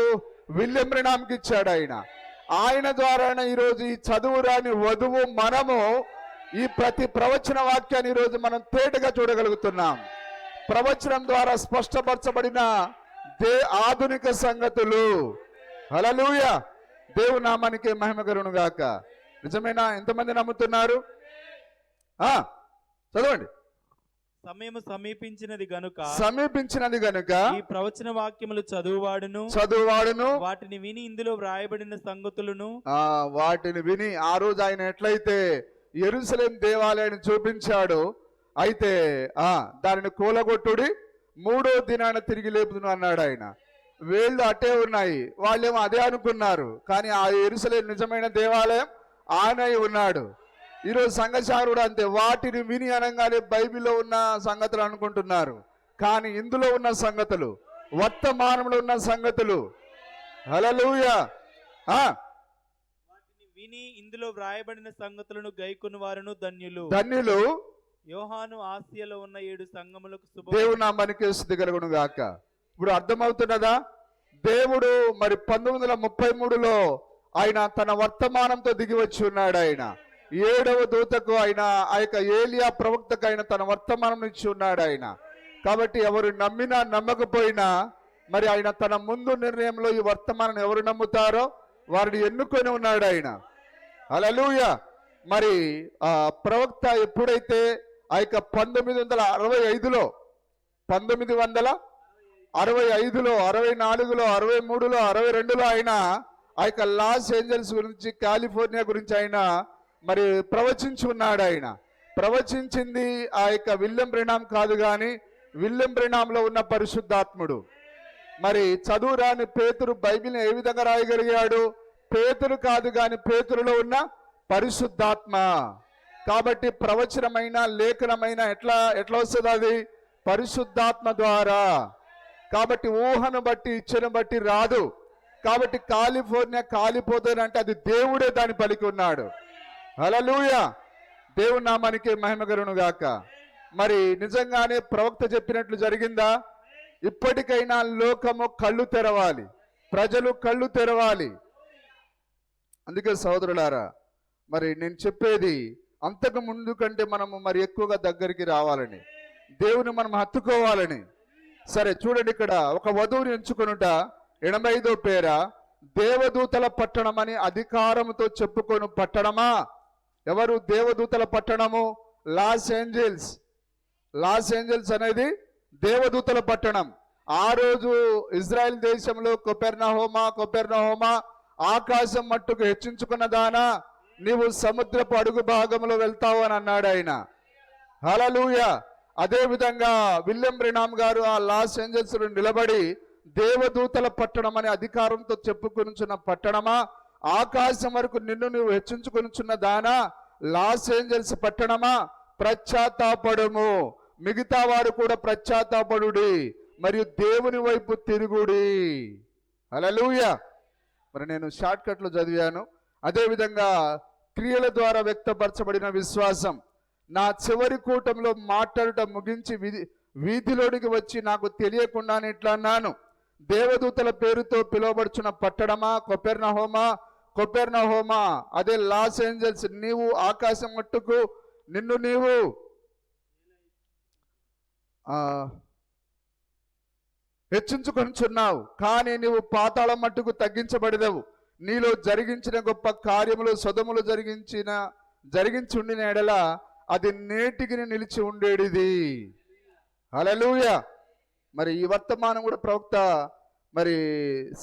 విలియం బ్రనామ్కి ఇచ్చాడు. ఆయన ద్వారానే ఈరోజు ఈ చదువురాని వధువు మనము ఈ ప్రతి ప్రవచన వాక్యాన్ని ఈరోజు మనం తేటగా చూడగలుగుతున్నాం. ప్రవచనం ద్వారా స్పష్టపరచబడిన ఆధునిక సంగతులు. హల్లెలూయా. దేవుని నామానికి మహిమ కలుగును గాక. నిజమేనా? ఎంతమంది నమ్ముతున్నారు? చదవండి. సమయము సమీపించినది గనుక ఈ ప్రవచన వాక్యములు చదువువాడును వాటిని విని ఇందులో వ్రాయబడిన సంగతులను వాటిని విని. ఆ రోజు ఆయన ఎట్లయితే యెరూషలేము దేవాలయాన్ని చూపించాడు, అయితే దానిని కూలగొట్టుడి 3వ దినాన తిరిగి లేపుదును అన్నాడు ఆయన. వేళ్ళు అటే ఉన్నాయి, వాళ్ళేమో అదే అనుకున్నారు. కానీ ఆ యెరూషలేము నిజమైన దేవాలయం ఆయనై ఉన్నాడు. ఈరోజు సంఘశారుడు అంతే, వాటిని విని అనగానే బైబిల్లో ఉన్న సంగతులు అనుకుంటున్నారు. కానీ ఇందులో ఉన్న సంగతులు, వర్తమానంలో ఉన్న సంగతులు. హల్లెలూయా. వాటిని విని ఇందులో వ్రాయబడిన సంగతులను గైకొను వారును ధన్యులు. యోహాను ఆసియాలో ఉన్న 7 సంఘములకు శుభం. దేవుని నామానికి స్తుతి కలుగును గాక. ఇప్పుడు అర్థమవుతున్నదా? దేవుడు మరి 1933లో ఆయన తన వర్తమానంతో దిగి వచ్చి ఉన్నాడు. ఆయన 7వ దూతకు ఆయన ఆ యొక్క ఏలియా ప్రవక్తకు ఆయన తన వర్తమానం ఇచ్చి ఉన్నాడు ఆయన. కాబట్టి ఎవరు నమ్మినా నమ్మకపోయినా మరి ఆయన తన ముందు నిర్ణయంలో ఈ వర్తమానం ఎవరు నమ్ముతారో వారిని ఎన్నుకొని ఉన్నాడు ఆయన. హల్లెలూయా. మరి ఆ ప్రవక్త ఎప్పుడైతే ఆ యొక్క 1965లో 1965లో 64లో 63లో 62లో ఆయన ఆ యొక్క లాస్ ఏంజల్స్ గురించి, కాలిఫోర్నియా గురించి ఆయన మరి ప్రవచించి ఉన్నాడు. ఆయన ప్రవచించింది ఆ యొక్క విలియం బ్రనామ్ కాదు, కానీ విలియం బ్రనామ్లో ఉన్న పరిశుద్ధాత్ముడు. మరి చదువురాని పేతురు బైబిల్ని ఏ విధంగా రాయగలిగాడు? పేతురు కాదు, కానీ పేతురులో ఉన్న పరిశుద్ధాత్మ. కాబట్టి ప్రవచనమైన లేఖనమైన ఎట్లా వస్తుంది? అది పరిశుద్ధాత్మ ద్వారా. కాబట్టి ఊహను బట్టి ఇచ్చను బట్టి రాదు. కాబట్టి కాలిఫోర్నియా కాలిపోతుందంటే అది దేవుడే దాన్ని పలికి ఉన్నాడు. హల్లెలూయా. దేవుని నామానికి మహిమ కలుగును గాక. మరి నిజంగానే ప్రవక్త చెప్పినట్లు జరిగిందా? ఇప్పటికైనా లోకము కళ్ళు తెరవాలి, ప్రజలు కళ్ళు తెరవాలి. అందుకే సోదరులారా, మరి నేను చెప్పేది అంతకు ముందు కంటే మనము మరి ఎక్కువగా దగ్గరికి రావాలని, దేవుని మనం హత్తుకోవాలని. సరే చూడండి, ఇక్కడ ఒక వధువుని ఎంచుకొనుట 85వ పేర, దేవదూతల పట్టణం అని అధికారంతో చెప్పుకొని పట్టణమా. ఎవరు దేవదూతల పట్టణము? Los Angeles. లాస్ ఏంజల్స్ అనేది దేవదూతల పట్టణం. ఆ రోజు ఇజ్రాయెల్ దేశంలో కొపెర్నహోమా ఆకాశం మట్టుకు హెచ్చించుకున్న దానా, నీవు సముద్రపు అడుగు భాగంలో వెళ్తావు అని అన్నాడు ఆయన. హల్లెలూయా. అదే విధంగా విలియం బ్రెనామ్ గారు ఆ లాస్ ఏంజల్స్ లో నిలబడి దేవదూతల పట్టణం అనే అధికారంతో చెప్పుకొనుచున్న పట్టణమా, ఆకాశం వరకు నిన్ను నువ్వు హెచ్చించుకొనుచున్న దానా, లాస్ ఏంజల్స్ పట్టణమా, పశ్చాత్తాపడము, మిగతా వారు కూడా పశ్చాత్తాపడుడి, మరియు దేవుని వైపు తిరుగుడి. హల్లెలూయా. మరి నేను షార్ట్ కట్లో చదివాను. అదేవిధంగా క్రియల ద్వారా వ్యక్తపరచబడిన విశ్వాసం. నా చివరి కూటంలో మాట్లాడటం ముగించి వీధిలోనికి వచ్చి నాకు తెలియకుండానే ఇట్లా అన్నాను, దేవదూతల పేరుతో పిలువబడుచున్న పట్టణమా, కొపెర్నహోమా అదే లాస్ ఏంజల్స్, నీవు ఆకాశం మట్టుకు నిన్ను నీవు హెచ్చించుకొనుచున్నావు, కానీ నీవు పాతాళం మట్టుకు తగ్గించబడదవు. నీలో జరిగించిన గొప్ప కార్యములు సొదములు జరిగించి ఉండిన ఎడల అది నేటికి నిలిచి ఉండేడిది. హల్లెలూయా. మరి ఈ వర్తమానం కూడా ప్రవక్త మరి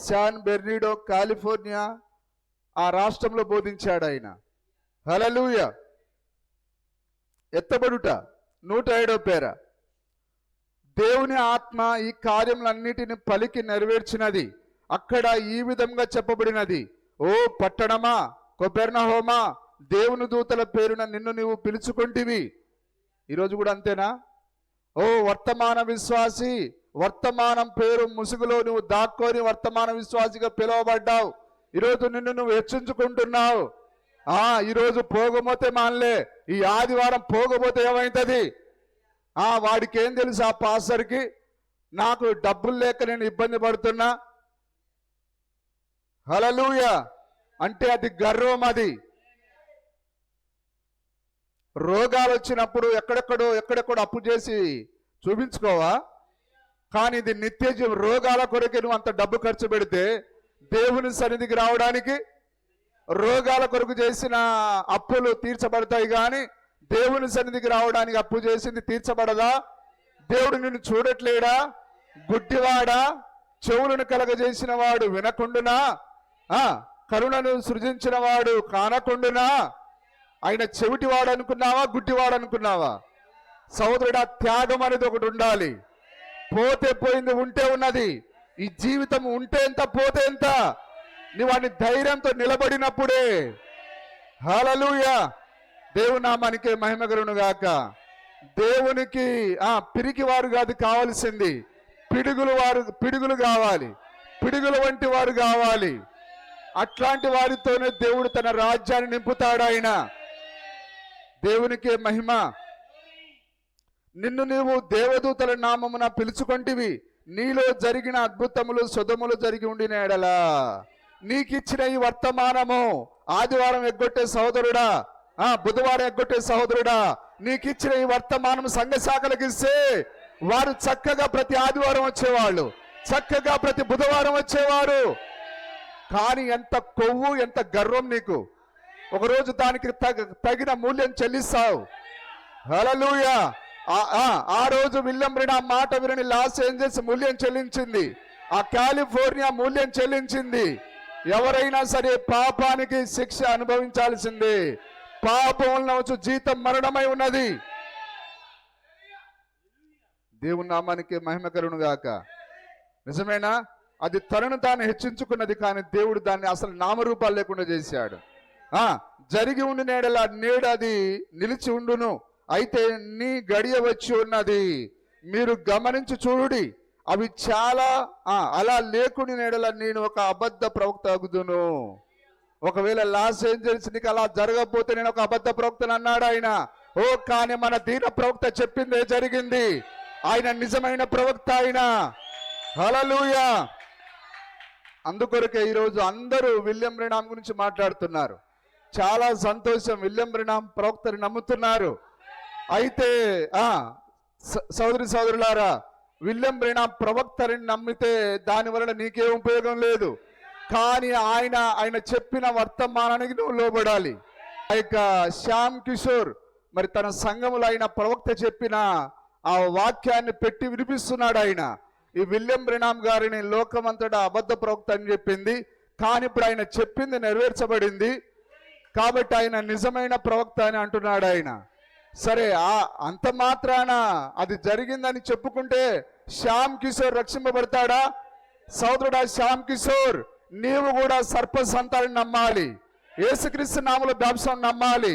శాన్ బెర్నీడో, కాలిఫోర్నియా ఆ రాష్ట్రంలో బోధించాడు ఆయన. హల్లెలూయా. ఎత్తబడుట 107వ పేర, దేవుని ఆత్మ ఈ కార్యములన్నిటిని పలికి నెరవేర్చినది. అక్కడ ఈ విధంగా చెప్పబడినది, ఓ పట్టణమా, కొపెర్నహోమా, దేవుని దూతల పేరున నిన్ను నీవు పిలుచుకొంటివి. ఈరోజు కూడా అంతేనా? ఓ వర్తమాన విశ్వాసి, వర్తమానం పేరు ముసుగులో నువ్వు దాక్కొని వర్తమాన విశ్వాసిగా పిలువబడ్డావు. ఈరోజు నిన్ను నువ్వు హెచ్చించుకుంటున్నావు. ఈరోజు పోగపోతే మానలే, ఈ ఆదివారం పోగపోతే ఏమైతుంది? వాడికి ఏం తెలుసు ఆ పాస్టర్కి, నాకు డబ్బులు లేక నేను ఇబ్బంది పడుతున్నా. హల్లెలూయా. అంటే అది గర్వం. అది రోగాలు వచ్చినప్పుడు ఎక్కడెక్కడో అప్పు చేసి చూపించుకోవా, కానీ ఇది నిత్య జీవం. రోగాల కొరకే నువ్వు అంత డబ్బు ఖర్చు పెడితే దేవుని సన్నిధికి రావడానికి రోగాల కొరకు చేసిన అప్పులు తీర్చబడతాయి, కానీ దేవుని సన్నిధికి రావడానికి అప్పు చేసింది తీర్చబడదా? దేవుడు నిన్ను చూడట్లేడా? గుడ్డివాడా? చెవులను కలగజేసిన వాడు వినకుండునా? కరుణను సృజించిన వాడు కానకుండునా? ఆయన చెవిటివాడు అనుకున్నావా, గుడ్డివాడు అనుకున్నావా? సోదరుడా, త్యాగం అనేది ఒకటి ఉండాలి. పోతే పోయింది, ఉంటే ఉన్నది. ఈ జీవితం ఉంటే ఎంత, పోతే ఎంత. నువ్వు అన్ని ధైర్యంతో నిలబడినప్పుడే. హల్లెలూయా. దేవుని నామానికి మహిమ కలుగును గాక. దేవునికి పిరికి వారు కాదు కావాల్సింది, పిడుగులు కావాలి, పిడుగుల వంటి వారు కావాలి. అట్లాంటి వారితోనే దేవుడు తన రాజ్యాన్ని నింపుతాడు ఆయన. దేవునికి మహిమ. నిన్ను నీవు దేవదూతల నామమున పిలుచుకొంటివి, నీలో జరిగిన అద్భుతములు సొదములు జరిగి ఉండిన ఎడలా. నీకిచ్చిన ఈ వర్తమానము ఆదివారం ఎగ్గొట్టే సహోదరుడా, బుధవారం ఎగ్గొట్టే సహోదరుడా, నీకిచ్చిన ఈ వర్తమానం సంఘ శాఖలకు ఇస్తే వారు చక్కగా ప్రతి ఆదివారం వచ్చేవాళ్ళు, చక్కగా ప్రతి బుధవారం వచ్చేవారు. కానీ ఎంత కొవ్వు, ఎంత గర్వం నీకు! ఒకరోజు దానికి తగిన మూల్యం చెల్లిస్తావు. హల్లెలూయా. ఆ రోజు విలియం బ్రెనామ్ మాట వినని లాస్ ఏంజల్స్ మూల్యం చెల్లించింది, ఆ కాలిఫోర్నియా మూల్యం చెల్లించింది. ఎవరైనా సరే పాపానికి శిక్ష అనుభవించాల్సిందే. పాపం వలన వచ్చు జీతం మరణమై ఉన్నది. దేవుని నామానికి మహిమ కలుగును గాక. నిజమేనా? అది తనను తాను హెచ్చించుకున్నది, కానీ దేవుడు దాన్ని అసలు నామరూపాలు లేకుండా చేశాడు. జరిగి ఉండి నేడు అది నిలిచి ఉండును. అయితే నీ గడియ వచ్చి ఉన్నది, మీరు గమనించి చూడుడి. అవి చాలా అలా లేకుని నేడల నేను ఒక అబద్ధ ప్రవక్త అగుదును. ఒకవేళ లాస్ ఏంజల్స్ నీకు అలా జరగకపోతే నేను ఒక అబద్ధ ప్రవక్తను అన్నాడు ఆయన. కానీ మన దీన ప్రవక్త చెప్పిందే జరిగింది. ఆయన నిజమైన ప్రవక్త. ఆయన హల్లెలూయా. అందుకొరకే ఈరోజు అందరూ విలియం బ్రెనాం గురించి మాట్లాడుతున్నారు. చాలా సంతోషం, విలియం బ్రెనాం ప్రవక్తని నమ్ముతున్నారు. అయితే సోదరి సోదరులారా, విలియం బ్రెనాం ప్రవక్తని నమ్మితే దాని వలన నీకే ఉపయోగం లేదు. కానీ ఆయన చెప్పిన వర్తమానానికి నువ్వు లోబడాలి. ఆ యొక్క శ్యామ్ కిషోర్ మరి తన సంఘములో ఆయన ప్రవక్త చెప్పిన ఆ వాక్యాన్ని పెట్టి వినిపిస్తున్నాడు. ఆయన ఈ విలియం బ్రెనాం గారిని లోకమంతటా అబద్ధ ప్రవక్త అని చెప్పింది, కానీ ఇప్పుడు ఆయన చెప్పింది నెరవేర్చబడింది కాబట్టి ఆయన నిజమైన ప్రవక్త అని అంటున్నాడు ఆయన. సరే, అంత మాత్రాన అది జరిగిందని చెప్పుకుంటే శ్యామ్ కిషోర్ రక్షింపబడతాడా? సోదరుడా శ్యామ్ కిషోర్, నీవు కూడా సర్ప సంతాన్ని నమ్మాలి, యేసుక్రీస్తు నామములో బాప్తిసం నమ్మాలి,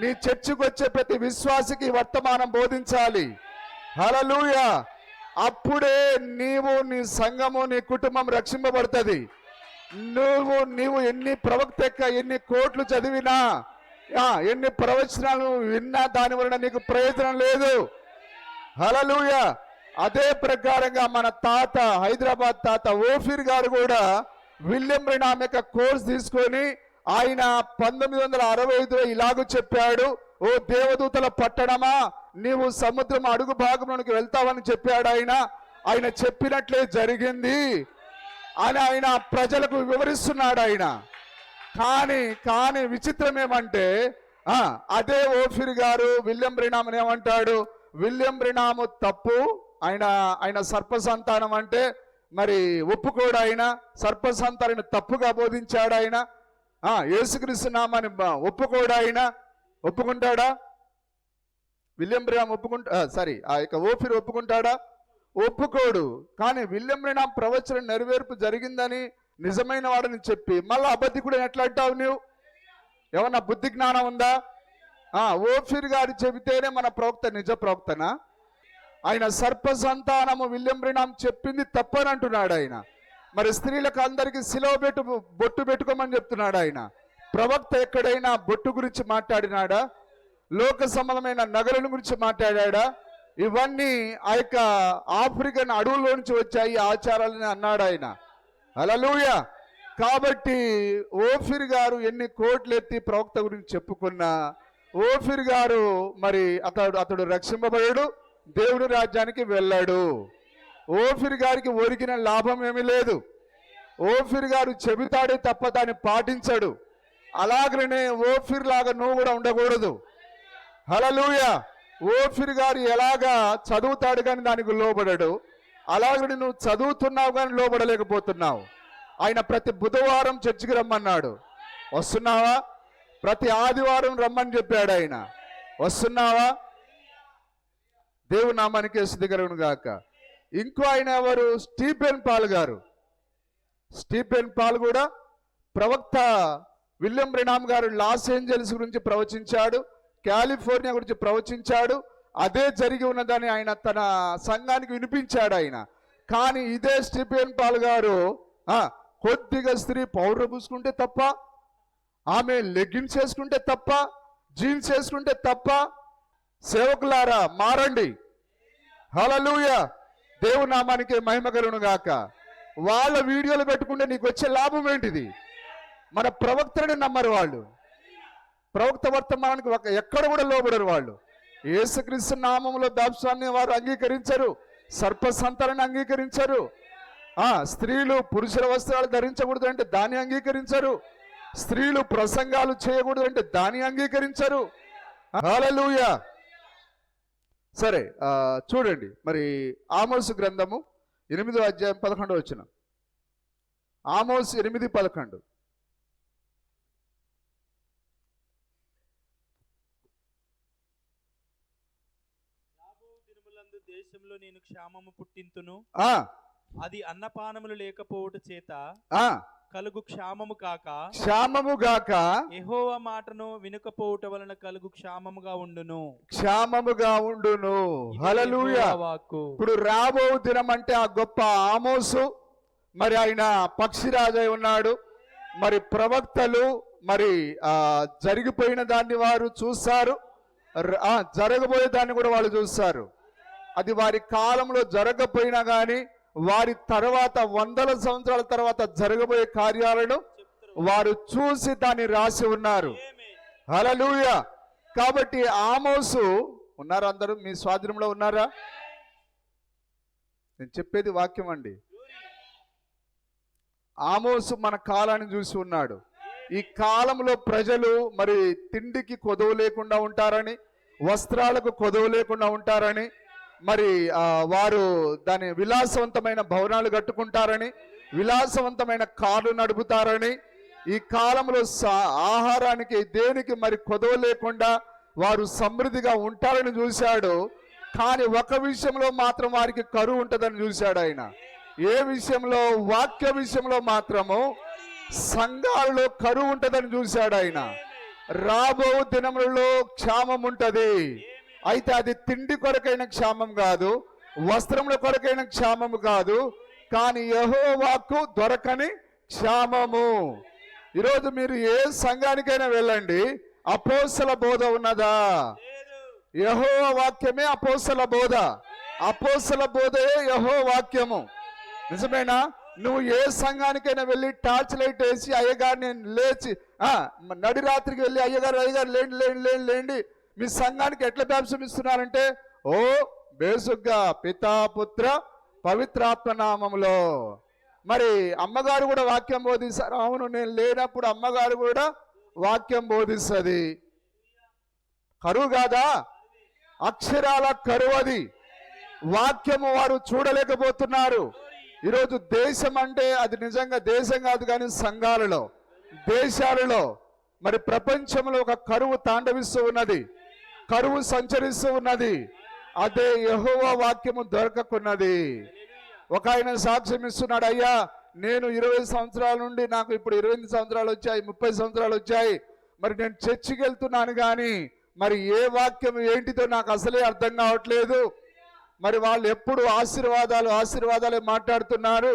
నీ చర్చికి వచ్చే ప్రతి విశ్వాసికి వర్తమానం బోధించాలి. హల్లెలూయా. అప్పుడే నీవు, నీ సంఘము, నీ కుటుంబం రక్షింపబడుతుంది. నీవు ఎన్ని ప్రవక్త ఎన్ని కోట్లు చదివినా, ఎన్ని ప్రవచనాలు విన్నా దాని వలన నీకు ప్రయోజనం లేదు. హల్లెలూయా. అదే ప్రకారంగా మన తాత, హైదరాబాద్ తాత ఓఫీర్ గారు కూడా విలియం బ్రెనాం యొక్క కోర్స్ తీసుకొని ఆయన 1965లో ఇలాగూ చెప్పాడు, ఓ దేవదూతల పట్టణమా, నీవు సముద్రం అడుగు భాగంలోనికి వెళ్తావని చెప్పాడు. ఆయన చెప్పినట్లే జరిగింది అని ఆయన ప్రజలకు వివరిస్తున్నాడు ఆయన. కానీ విచిత్రం ఏమంటే అదే ఓఫీర్ గారు విలియం బ్రెనాం ఏమంటాడు, విలియం బ్రెనాము తప్పు, ఆయన సర్ప సంతానం అంటే మరి ఒప్పుకోడు. ఆయన సర్ప సంతానాన్ని తప్పుగా బోధించాడు. ఆయన యేసుక్రీస్తు నామాన్ని ఒప్పుకోడు. ఆయన ఒప్పుకుంటాడా? విలియం బ్రెనాం ఆ యొక్క ఓఫీర్ ఒప్పుకుంటాడా? ఒప్పుకోడు. కానీ విలియం బ్రెనాం ప్రవచనం నెరవేర్పు జరిగిందని నిజమైన వాడని చెప్పి మళ్ళీ అబద్ధికుడు ఎట్లా అంటావు నువ్వు? ఏమన్నా బుద్ధి జ్ఞానం ఉందా? ఓఫీర్ గారు చెబితేనే మన ప్రవక్త నిజ ప్రవక్తనా? ఆయన సర్ప సంతానము విలియం బ్రెనాం చెప్పింది తప్పని అంటున్నాడు ఆయన. మరి స్త్రీలకు అందరికీ శిలువ బొట్టు పెట్టుకోమని చెప్తున్నాడు ఆయన. ప్రవక్త ఎక్కడైనా బొట్టు గురించి మాట్లాడినాడా? లోక సంబంధమైన నగరుల గురించి మాట్లాడా? ఇవన్నీ ఆ యొక్క ఆఫ్రికన్ అడవుల్లో నుంచి వచ్చాయి ఆచారాలని అన్నాడు ఆయన. హల్లెలూయా. కాబట్టి ఓఫీర్ గారు ఎన్ని కోట్లు ఎత్తి ప్రవక్త గురించి చెప్పుకున్నా ఓఫీర్ గారు మరి అతడు రక్షింపబడడు, దేవుని రాజ్యానికి వెళ్ళాడు. ఓఫీర్ గారికి ఒరిగిన లాభం ఏమీ లేదు. ఓఫీర్ గారు చెబుతాడే తప్ప దాన్ని పాటించడు. అలాగనే ఓఫీర్ లాగా నువ్వు కూడా ఉండకూడదు. హల్లెలూయా. ఓఫీర్ గారు ఎలాగా చదువుతాడు కానీ దానికి లోబడడు, అలాగని నువ్వు చదువుతున్నావు కానీ లోబడలేకపోతున్నావు. ఆయన ప్రతి బుధవారం చర్చికి రమ్మన్నాడు, వస్తున్నావా? ప్రతి ఆదివారం రమ్మని చెప్పాడు ఆయన, వస్తున్నావా? దేవుని నామానికి స్తుతి కలుగును గాక. ఇంకో ఆయన ఎవరు? స్టీఫెన్ పాల్ గారు. స్టీఫెన్ పాల్ కూడా ప్రవక్త విలియం బ్రెనాం గారు లాస్ ఏంజల్స్ గురించి ప్రవచించాడు, కాలిఫోర్నియా గురించి ప్రవచించాడు. అదే జరిగి ఉన్నదని ఆయన తన సంఘానికి వినిపించాడు ఆయన. కానీ ఇదే స్టీఫెన్ పాల్ గారు కొద్దిగా స్త్రీ పౌడర్ పూసుకుంటే తప్ప, ఆమె లెగ్గిన్స్ వేసుకుంటే తప్ప, జీన్స్ వేసుకుంటే తప్ప. సేవకులారా మారండి. హల్లెలూయా. దేవుని నామానికి మహిమ కలుగును గాక. వాళ్ళ వీడియోలు పెట్టుకుంటే నీకు వచ్చే లాభం ఏంటిది? మన ప్రవక్తని నమ్మరు వాళ్ళు. ప్రవక్త వర్తమానానికి ఎక్కడ కూడా లోబడరు వాళ్ళు. యేసుక్రీస్తు నామములో బాప్తిసాన్ని వారు అంగీకరించరు, సర్ప సంతానాన్ని అంగీకరించరు. స్త్రీలు పురుషుల వస్త్రాలు ధరించకూడదు అంటే దాన్ని అంగీకరించరు. స్త్రీలు ప్రసంగాలు చేయకూడదు అంటే దాన్ని అంగీకరించరు. హల్లెలూయా. సరే, చూడండి మరి ఆమోసు గ్రంథము 8వ అధ్యాయం 11వ వచనం. ఆమోసు 8:11. దేశంలో నేను క్షామము పుట్టింతును, అది అన్నపానములు లేకపోవుట చేత కలుగు క్షామము గాక యెహోవా మాటను వినకపోవుట వలన కలుగు క్షామముగా ఉండును. హల్లెలూయా. ఇప్పుడు రాబో దినం అంటే ఆ గొప్ప ఆమోసు మరి ఆయన పక్షిరాజై ఉన్నాడు. మరి ప్రవక్తలు మరి జరిగిపోయిన దాన్ని వారు చూస్తారు, జరగబోయే దాన్ని కూడా వాళ్ళు చూస్తారు. అది వారి కాలంలో జరగకపోయినా కానీ వారి తర్వాత వందల సంవత్సరాల తర్వాత జరగబోయే కార్యాలను వారు చూసి దాన్ని రాసి ఉన్నారు. హల్లెలూయా. కాబట్టి ఆమోసు ఉన్నారా? అందరూ మీ స్వాధీనంలో ఉన్నారా? నేను చెప్పేది వాక్యం అండి. ఆమోసు మన కాలాన్ని చూసి ఉన్నాడు. ఈ కాలంలో ప్రజలు మరి తిండికి కొదవ లేకుండా ఉంటారని, వస్త్రాలకు కొదవ లేకుండా ఉంటారని, మరి వారు దాని విలాసవంతమైన భవనాలు కట్టుకుంటారని, విలాసవంతమైన కార్లు నడుపుతారని, ఈ కాలంలో ఆహారానికి దేనికి మరి కొదవ లేకుండా వారు సమృద్ధిగా ఉంటారని చూశాడు. కానీ ఒక విషయంలో మాత్రం వారికి కరువు ఉంటుందని చూశాడు ఆయన. ఏ విషయంలో? వాక్య విషయంలో మాత్రము సంఘాలలో కరువు ఉంటుందని చూశాడు ఆయన. రాబో దినములలో క్షామం ఉంటది. అయితే అది తిండి కొరకైన క్షామం కాదు, వస్త్రముల కొరకైన క్షామము కాదు, కానీ యెహోవాకు దొరకని క్షామము. ఈరోజు మీరు ఏ సంఘానికైనా వెళ్ళండి, అపోస్తల బోధ ఉన్నదా? యెహోవా వాక్యమే అపోస్తల బోధ. అపోస్తల బోధయే యెహోవా వాక్యము. నిజమేనా? నువ్వు ఏ సంఘానికైనా వెళ్ళి టార్చ్ లైట్ వేసి అయ్యగారిని లేచి నడి రాత్రికి వెళ్ళి అయ్యగారు లేండి లేండి లేండి లేండి మీ సంఘానికి ఎట్లా బ్యాప్టిజం ఇస్తున్నారంటే, ఓ బేసుగ్గా పితా పుత్ర పవిత్రాత్మ నామములో. మరి అమ్మగారు కూడా వాక్యం బోధిస్తారు. అవును, నేను లేనప్పుడు అమ్మగారు కూడా వాక్యం బోధిస్తుంది. కరువు కాదా? అక్షరాల కరువు అది. వాక్యము వారు చూడలేకపోతున్నారు. ఈరోజు దేశం అంటే అది నిజంగా దేశం కాదు, కానీ సంఘాలలో, దేశాలలో, మరి ప్రపంచంలో ఒక కరువు తాండవిస్తూ ఉన్నది, కరువు సంచరిస్తూ ఉన్నది. అదే యెహోవా వాక్యము దొరకకున్నది. ఒక ఆయన సాక్ష్యం ఇస్తున్నాడు, అయ్యా నేను 20 సంవత్సరాల నుండి నాకు ఇప్పుడు 28 సంవత్సరాలు వచ్చాయి, 30 సంవత్సరాలు వచ్చాయి, మరి నేను చర్చికి వెళ్తున్నాను కానీ మరి ఏ వాక్యం ఏంటిదో నాకు అసలే అర్థం కావట్లేదు. మరి వాళ్ళు ఎప్పుడు ఆశీర్వాదాలు ఆశీర్వాదాలే మాట్లాడుతున్నారు,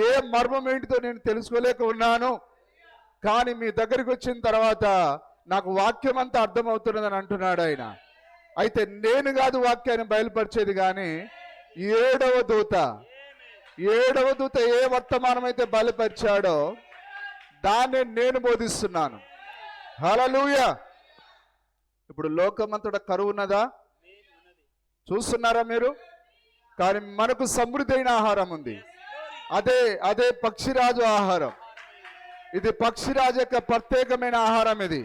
ఏ మర్మం ఏంటిదో నేను తెలుసుకోలేక ఉన్నాను. కానీ మీ దగ్గరికి వచ్చిన తర్వాత నాకు వాక్యం అంతా అర్థమవుతున్నదని అంటున్నాడు ఆయన. అయితే నేను కాదు వాక్యాన్ని బయలుపరిచేది, కానీ ఏడవ దూత ఏ వర్తమానం అయితే బయలుపరిచాడో దాన్ని నేను బోధిస్తున్నాను. హల్లెలూయా. ఇప్పుడు లోకమంతటా కరువు ఉన్నదా? చూస్తున్నారా మీరు? కానీ మనకు సమృద్ధి అయిన ఆహారం ఉంది. అదే పక్షిరాజు ఆహారం. ఇది పక్షిరాజు యొక్క ప్రత్యేకమైన ఆహారం ఇది.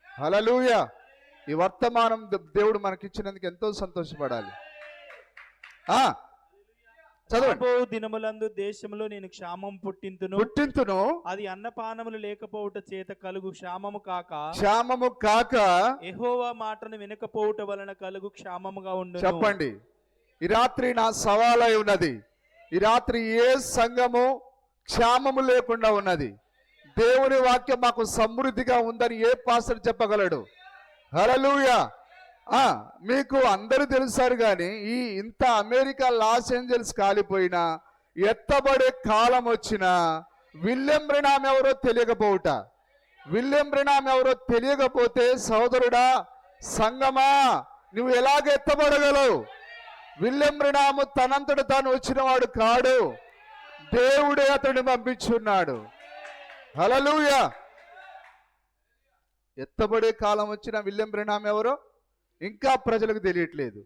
హల్లెలూయా. ఈ వర్తమానం దేవుడు మనకిచ్చినందుకు ఎంతో సంతోషపడాలి. చదవండి. దినములందు దేశంలో నేను క్షామం పుట్టింతును, అది అన్నపానములు లేకపోవుట చేత కలుగు క్షామము కాక యెహోవా మాటను వినకపోవుట వలన కలుగు క్షామముగా ఉండును. చెప్పండి. ఈ రాత్రి నా సవాలై ఉన్నది. ఈ రాత్రి ఏ సంఘము క్షామము లేకుండా ఉన్నది? దేవుని వాక్యం మాకు సమృద్ధిగా ఉందని ఏ పాస్టర్ చెప్పగలడు? హల్లెలూయా. మీకు అందరూ తెలుసారు, కానీ ఇంత అమెరికా లాస్ ఏంజల్స్ కాలిపోయినా, ఎత్తబడే కాలం వచ్చినా విలియం బ్రెనామ్ ఎవరో తెలియకపోవుట. విలియం బ్రెనామ్ ఎవరో తెలియకపోతే సోదరుడా, సంగమా, నువ్వు ఎలాగ ఎత్తబడగలవు? విలియం బ్రెనాము తనంతట తాను వచ్చిన వాడు కాడు, దేవుడే అతడిని పంపించున్నాడు. హల్లెలూయా. ఎత్తబడే కాలం వచ్చిన విలియం బ్రెనామ్ ఎవరో ఇంకా ప్రజలకు తెలియట్లేదు.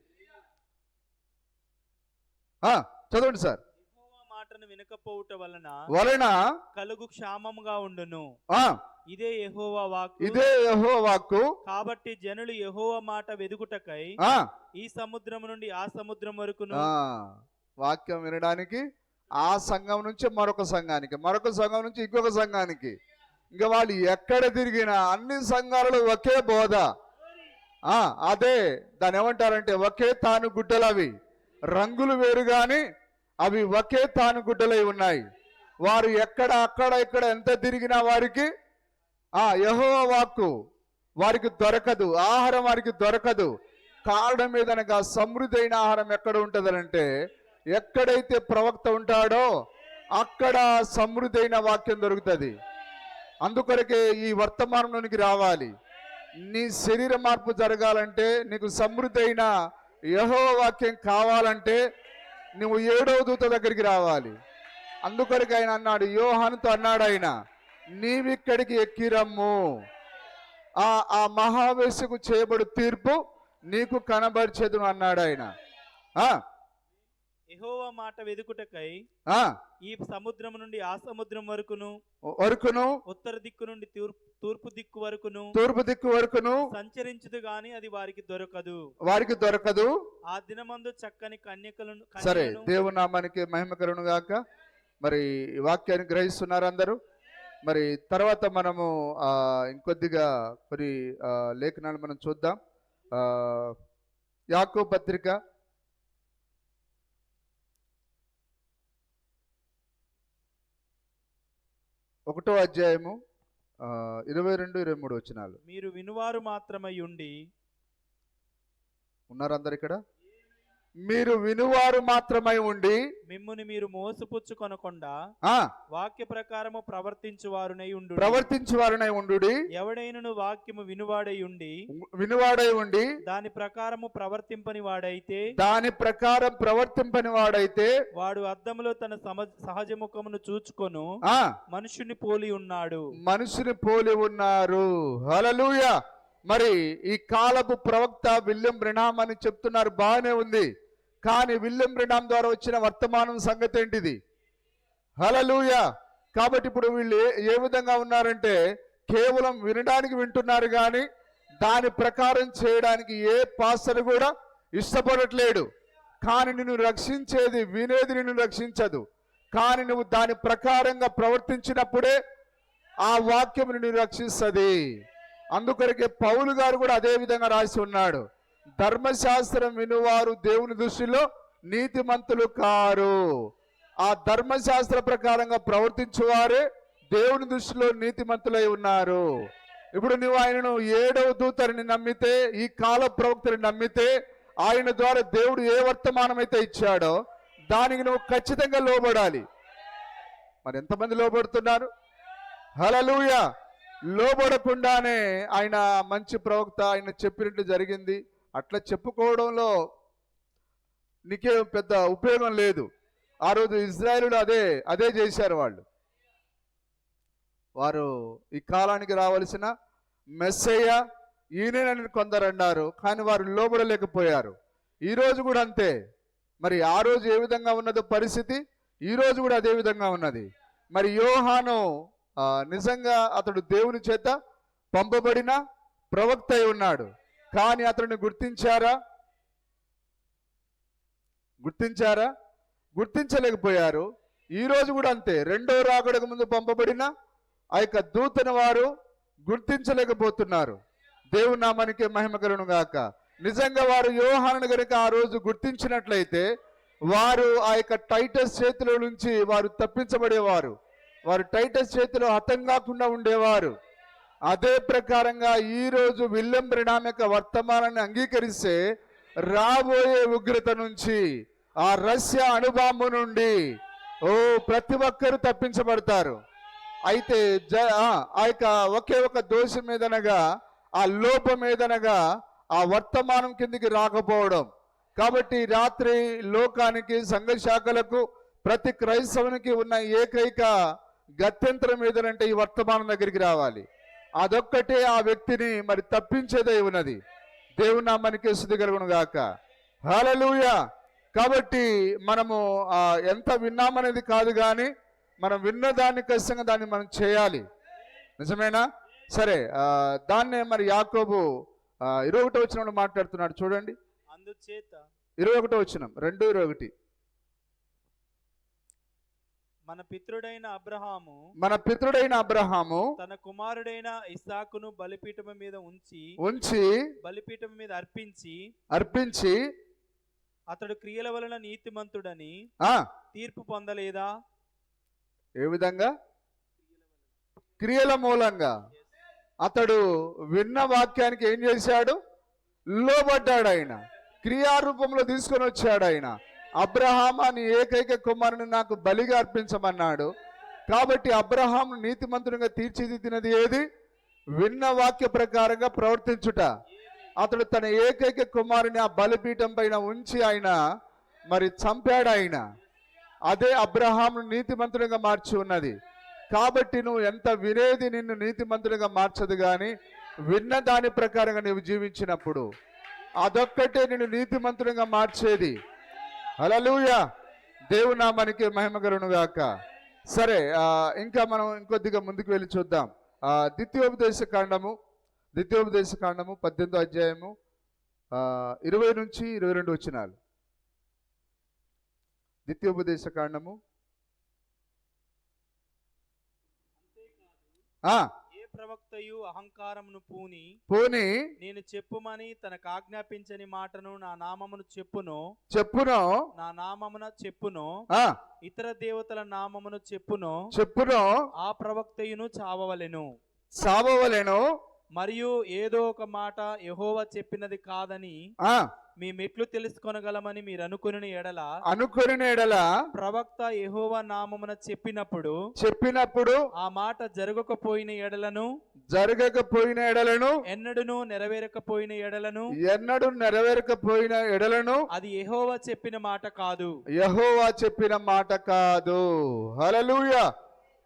చదవండి సార్. మాటను వినకపోవుట వలన కలుగు క్షామముగా ఉండును. ఇదే యెహోవా వాక్కు. కాబట్టి జనులు యెహోవా మాట వెదుకుటకై ఈ సముద్రం నుండి ఆ సముద్రం వరకు వాక్యం వినడానికి ఆ సంఘం నుంచి మరొక సంఘానికి, మరొక సంఘం నుంచి ఇంకొక సంఘానికి, ఇంకా వాళ్ళు ఎక్కడ తిరిగినా అన్ని సంఘాలలో ఒకే బోధ. అదే దాన్ని ఏమంటారంటే ఒకే తాను గుడ్డలు. అవి రంగులు వేరు కానీ అవి ఒకే తాను గుడ్డలై ఉన్నాయి. వారు ఇక్కడ ఎంత తిరిగినా వారికి యెహోవా వాక్కు వారికి దొరకదు, ఆహారం వారికి దొరకదు. కారణం ఏదనగా సమృద్ధి అయిన ఆహారం ఎక్కడ ఉంటుందనంటే, ఎక్కడైతే ప్రవక్త ఉంటాడో అక్కడ సమృద్ధి అయిన వాక్యం దొరుకుతుంది. అందుకొరకే ఈ వర్తమానంలోనికి రావాలి. నీ శరీర మార్పు జరగాలంటే, నీకు సమృద్ధి అయిన యెహోవా వాక్యం కావాలంటే నువ్వు 7వ దూత దగ్గరికి రావాలి. అందుకొరకు ఆయన అన్నాడు, యోహానుతో అన్నాడు ఆయన, నీవిక్కడికి ఎక్కిరమ్ము, ఆ మహావేశకు చేయబడు తీర్పు నీకు కనబరిచెదును అన్నాడు ఆయన. యెహోవా మాట వెదుకుటకై ఈ సముద్రము నుండి ఆ సముద్రం వరకును ఉత్తర దిక్కు నుండి తూర్పు దిక్కు వరకును సంచరించుదు గాని అది వారికి దొరకదు. ఆ దినమందు చక్కని కన్యకలను. సరే, దేవుని నామానికి మహిమ కలుగును గాక. మరి ఈ వాక్యాన్ని గ్రహిస్తున్నారు అందరూ. మరి తర్వాత మనము ఇంకొద్దిగా కొన్ని లేఖనాలు మనం చూద్దాం. యాకోబు పత్రిక 1వ అధ్యాయము 22-23 వచనాలు. మీరు వినువారు మాత్రమై ఉండి ఉన్నారు అందరు ఇక్కడ. మీరు వినువారు మాత్రమై ఉండి మిమ్ముని మీరు మోసపుచ్చుకొనకుండా వాక్య ప్రకారము ప్రవర్తించువారునై ఉండు. ఎవడైనను వాక్యము వినువాడై ఉండి దాని ప్రకారం ప్రవర్తింపని వాడైతే వాడు అద్దములో తన సహజ ముఖమును చూచుకొను మనుషుని పోలి ఉన్నారు. హల్లెలూయా. మరి ఈ కాలపు ప్రవక్త విలియం బ్రెన్హామ్ అని చెప్తున్నారు, బాగానే ఉంది. కానీ విలియం బ్రెన్హామ్ ద్వారా వచ్చిన వర్తమానం సంగతి ఏంటిది? హల్లెలూయా. కాబట్టి ఇప్పుడు వీళ్ళు ఏ విధంగా ఉన్నారంటే కేవలం వినడానికి వింటున్నారు, కానీ దాని ప్రకారం చేయడానికి ఏ పాస్టర్ కూడా ఇష్టపడట్లేడు. కానీ నిన్ను రక్షించేది వినేది నిన్ను రక్షించదు, కానీ నువ్వు దాని ప్రకారంగా ప్రవర్తించినప్పుడే ఆ వాక్యం నిన్ను రక్షిస్తుంది. అందుకొరకే పౌలు గారు కూడా అదే విధంగా రాసి ఉన్నాడు, ధర్మశాస్త్రం వినువారు దేవుని దృష్టిలో నీతిమంతులు కారు. ఆ ధర్మశాస్త్ర ప్రకారంగా ప్రవర్తించువారే దేవుని దృష్టిలో నీతిమంతులై ఉన్నారు. ఇప్పుడు నువ్వు ఆయనను 7వ దూతని నమ్మితే, ఈ కాల ప్రవక్తని నమ్మితే, ఆయన ద్వారా దేవుడు ఏ వర్తమానం అయితే ఇచ్చాడో దానికి నువ్వు ఖచ్చితంగా లోబడాలి. మరి ఎంతమంది లోబడుతున్నారు? హల్లెలూయా. లోబడకుండానే ఆయన మంచి ప్రవక్త, ఆయన చెప్పినట్టు జరిగింది అట్లా చెప్పుకోవడంలో నీకే పెద్ద ఉపయోగం లేదు. ఆ రోజు ఇజ్రాయేలులు అదే చేశారు. వారు ఈ కాలానికి రావాల్సిన మెస్సయ్య ఈయనని కొందరు అన్నారు, కానీ వారు లోబడలేకపోయారు. ఈరోజు కూడా అంతే. మరి ఆ రోజు ఏ విధంగా ఉన్నదో పరిస్థితి ఈరోజు కూడా అదే విధంగా ఉన్నది. మరి యోహాను నిజంగా అతడు దేవుని చేత పంపబడిన ప్రవక్త అయి ఉన్నాడు, కానీ అతడిని గుర్తించారా? గుర్తించలేకపోయారు. ఈరోజు కూడా అంతే. 2వ రాకడకు ముందు పంపబడిన ఆ యొక్క దూతను వారు గుర్తించలేకపోతున్నారు. దేవుని నామానికి మహిమ కలుగును గాక. నిజంగా వారు యోహాను గనుక ఆ రోజు గుర్తించినట్లయితే వారు ఆ యొక్క టైటస్ చేతిలో నుంచి వారు తప్పించబడేవారు, వారు టైటస్ చేతిలో హతం కాకుండా ఉండేవారు. అదే ప్రకారంగా ఈరోజు విలియం బ్రెన్హామ్ యొక్క వర్తమానాన్ని అంగీకరిస్తే రాబోయే ఉగ్రత నుంచి, ఆ రష్యా అణుబాంబు నుండి ప్రతి ఒక్కరు తప్పించబడతారు. అయితే ఆ యొక్క ఒకే ఒక దోషం మీదనగా, ఆ లోపం మీదనగా ఆ వర్తమానం కిందికి రాకపోవడం. కాబట్టి రాత్రి లోకానికి, సంఘ శాఖలకు, ప్రతి క్రైస్తవునికి ఉన్న ఏకైక గత్యంతరం ఏదనంటే ఈ వర్తమానం దగ్గరికి రావాలి. అదొక్కటే ఆ వ్యక్తిని మరి తప్పించేదై ఉన్నది. దేవుని నామానికి స్తుతి కలుగును గాక. హల్లెలూయా. కాబట్టి మనము ఎంత విన్నామనేది కాదు, కానీ మనం విన్నదాన్ని ఖచ్చితంగా దాన్ని మనం చేయాలి. నిజమేనా? సరే, దాన్నే మరి యాకోబు 21వ వచనంలో మాట్లాడుతున్నాడు చూడండి. అందుచేత 21వ వచనం 2:21 మన పితృడైన అబ్రహాము తన కుమారుడైన ఇస్సాకును బలిపీఠం మీద ఉంచి బలిపీఠం మీద అర్పించి అతడు క్రియల వలన నీతిమంతుడని తీర్పు పొందలేదా? ఏ విధంగా? క్రియల మూలంగా అతడు విన్న వాక్యానికి ఏం చేశాడు? లోబడ్డాడు. ఆయన క్రియారూపంలో తీసుకొని వచ్చాడు. ఆయన అబ్రహాము నీ ఏకైక కుమారుని నాకు బలిగా అర్పించమన్నాడు. కాబట్టి అబ్రహాము నీతిమంతునిగా తీర్చిదిద్దినది ఏది? విన్న వాక్య ప్రకారంగా ప్రవర్తించుట. అతడు తన ఏకైక కుమారుని ఆ బలిపీఠం పైన ఉంచి ఆయన మరి చంపాడు ఆయన. అదే అబ్రహామును నీతిమంతుడిగా మార్చి ఉన్నది. కాబట్టి నువ్వు ఎంత వినేది నిన్ను నీతిమంతుడిగా మార్చదు, కానీ విన్న దాని ప్రకారంగా నువ్వు జీవించినప్పుడు అదొక్కటే నిన్ను నీతిమంతుడిగా మార్చేది. హల్లెలూయా, దేవుని నామానికి మహిమ కలుగును గాక. సరే, ఇంకా మనం ఇంకొద్దిగా ముందుకు వెళ్ళి చూద్దాం. ద్వితీయోపదేశ కాండము 18వ అధ్యాయము 20 నుంచి 22 వచనాలు. ద్వితీయోపదేశ కాండము ఏ ప్రవక్తయు అహంకారమును పూని నేను చెప్పుమని తనకు ఆజ్ఞాపించని మాటను నా నామమును చెప్పును నా నామమున చెప్పును ఇతర దేవతల నామమును చెప్పును ఆ ప్రవక్తయును చావవలెను మరియు ఏదో ఒక మాట యెహోవా చెప్పినది కాదని మీ మెట్లు తెలుసుకొనగలమని మీరు అనుకుని ఎడల ప్రవక్త యెహోవా నామమున చెప్పినప్పుడు ఆ మాట జరగకపోయిన ఎడలను ఎన్నడూ నెరవేరకపోయిన ఎడలను అది యెహోవా చెప్పిన మాట కాదు. హల్లెలూయా.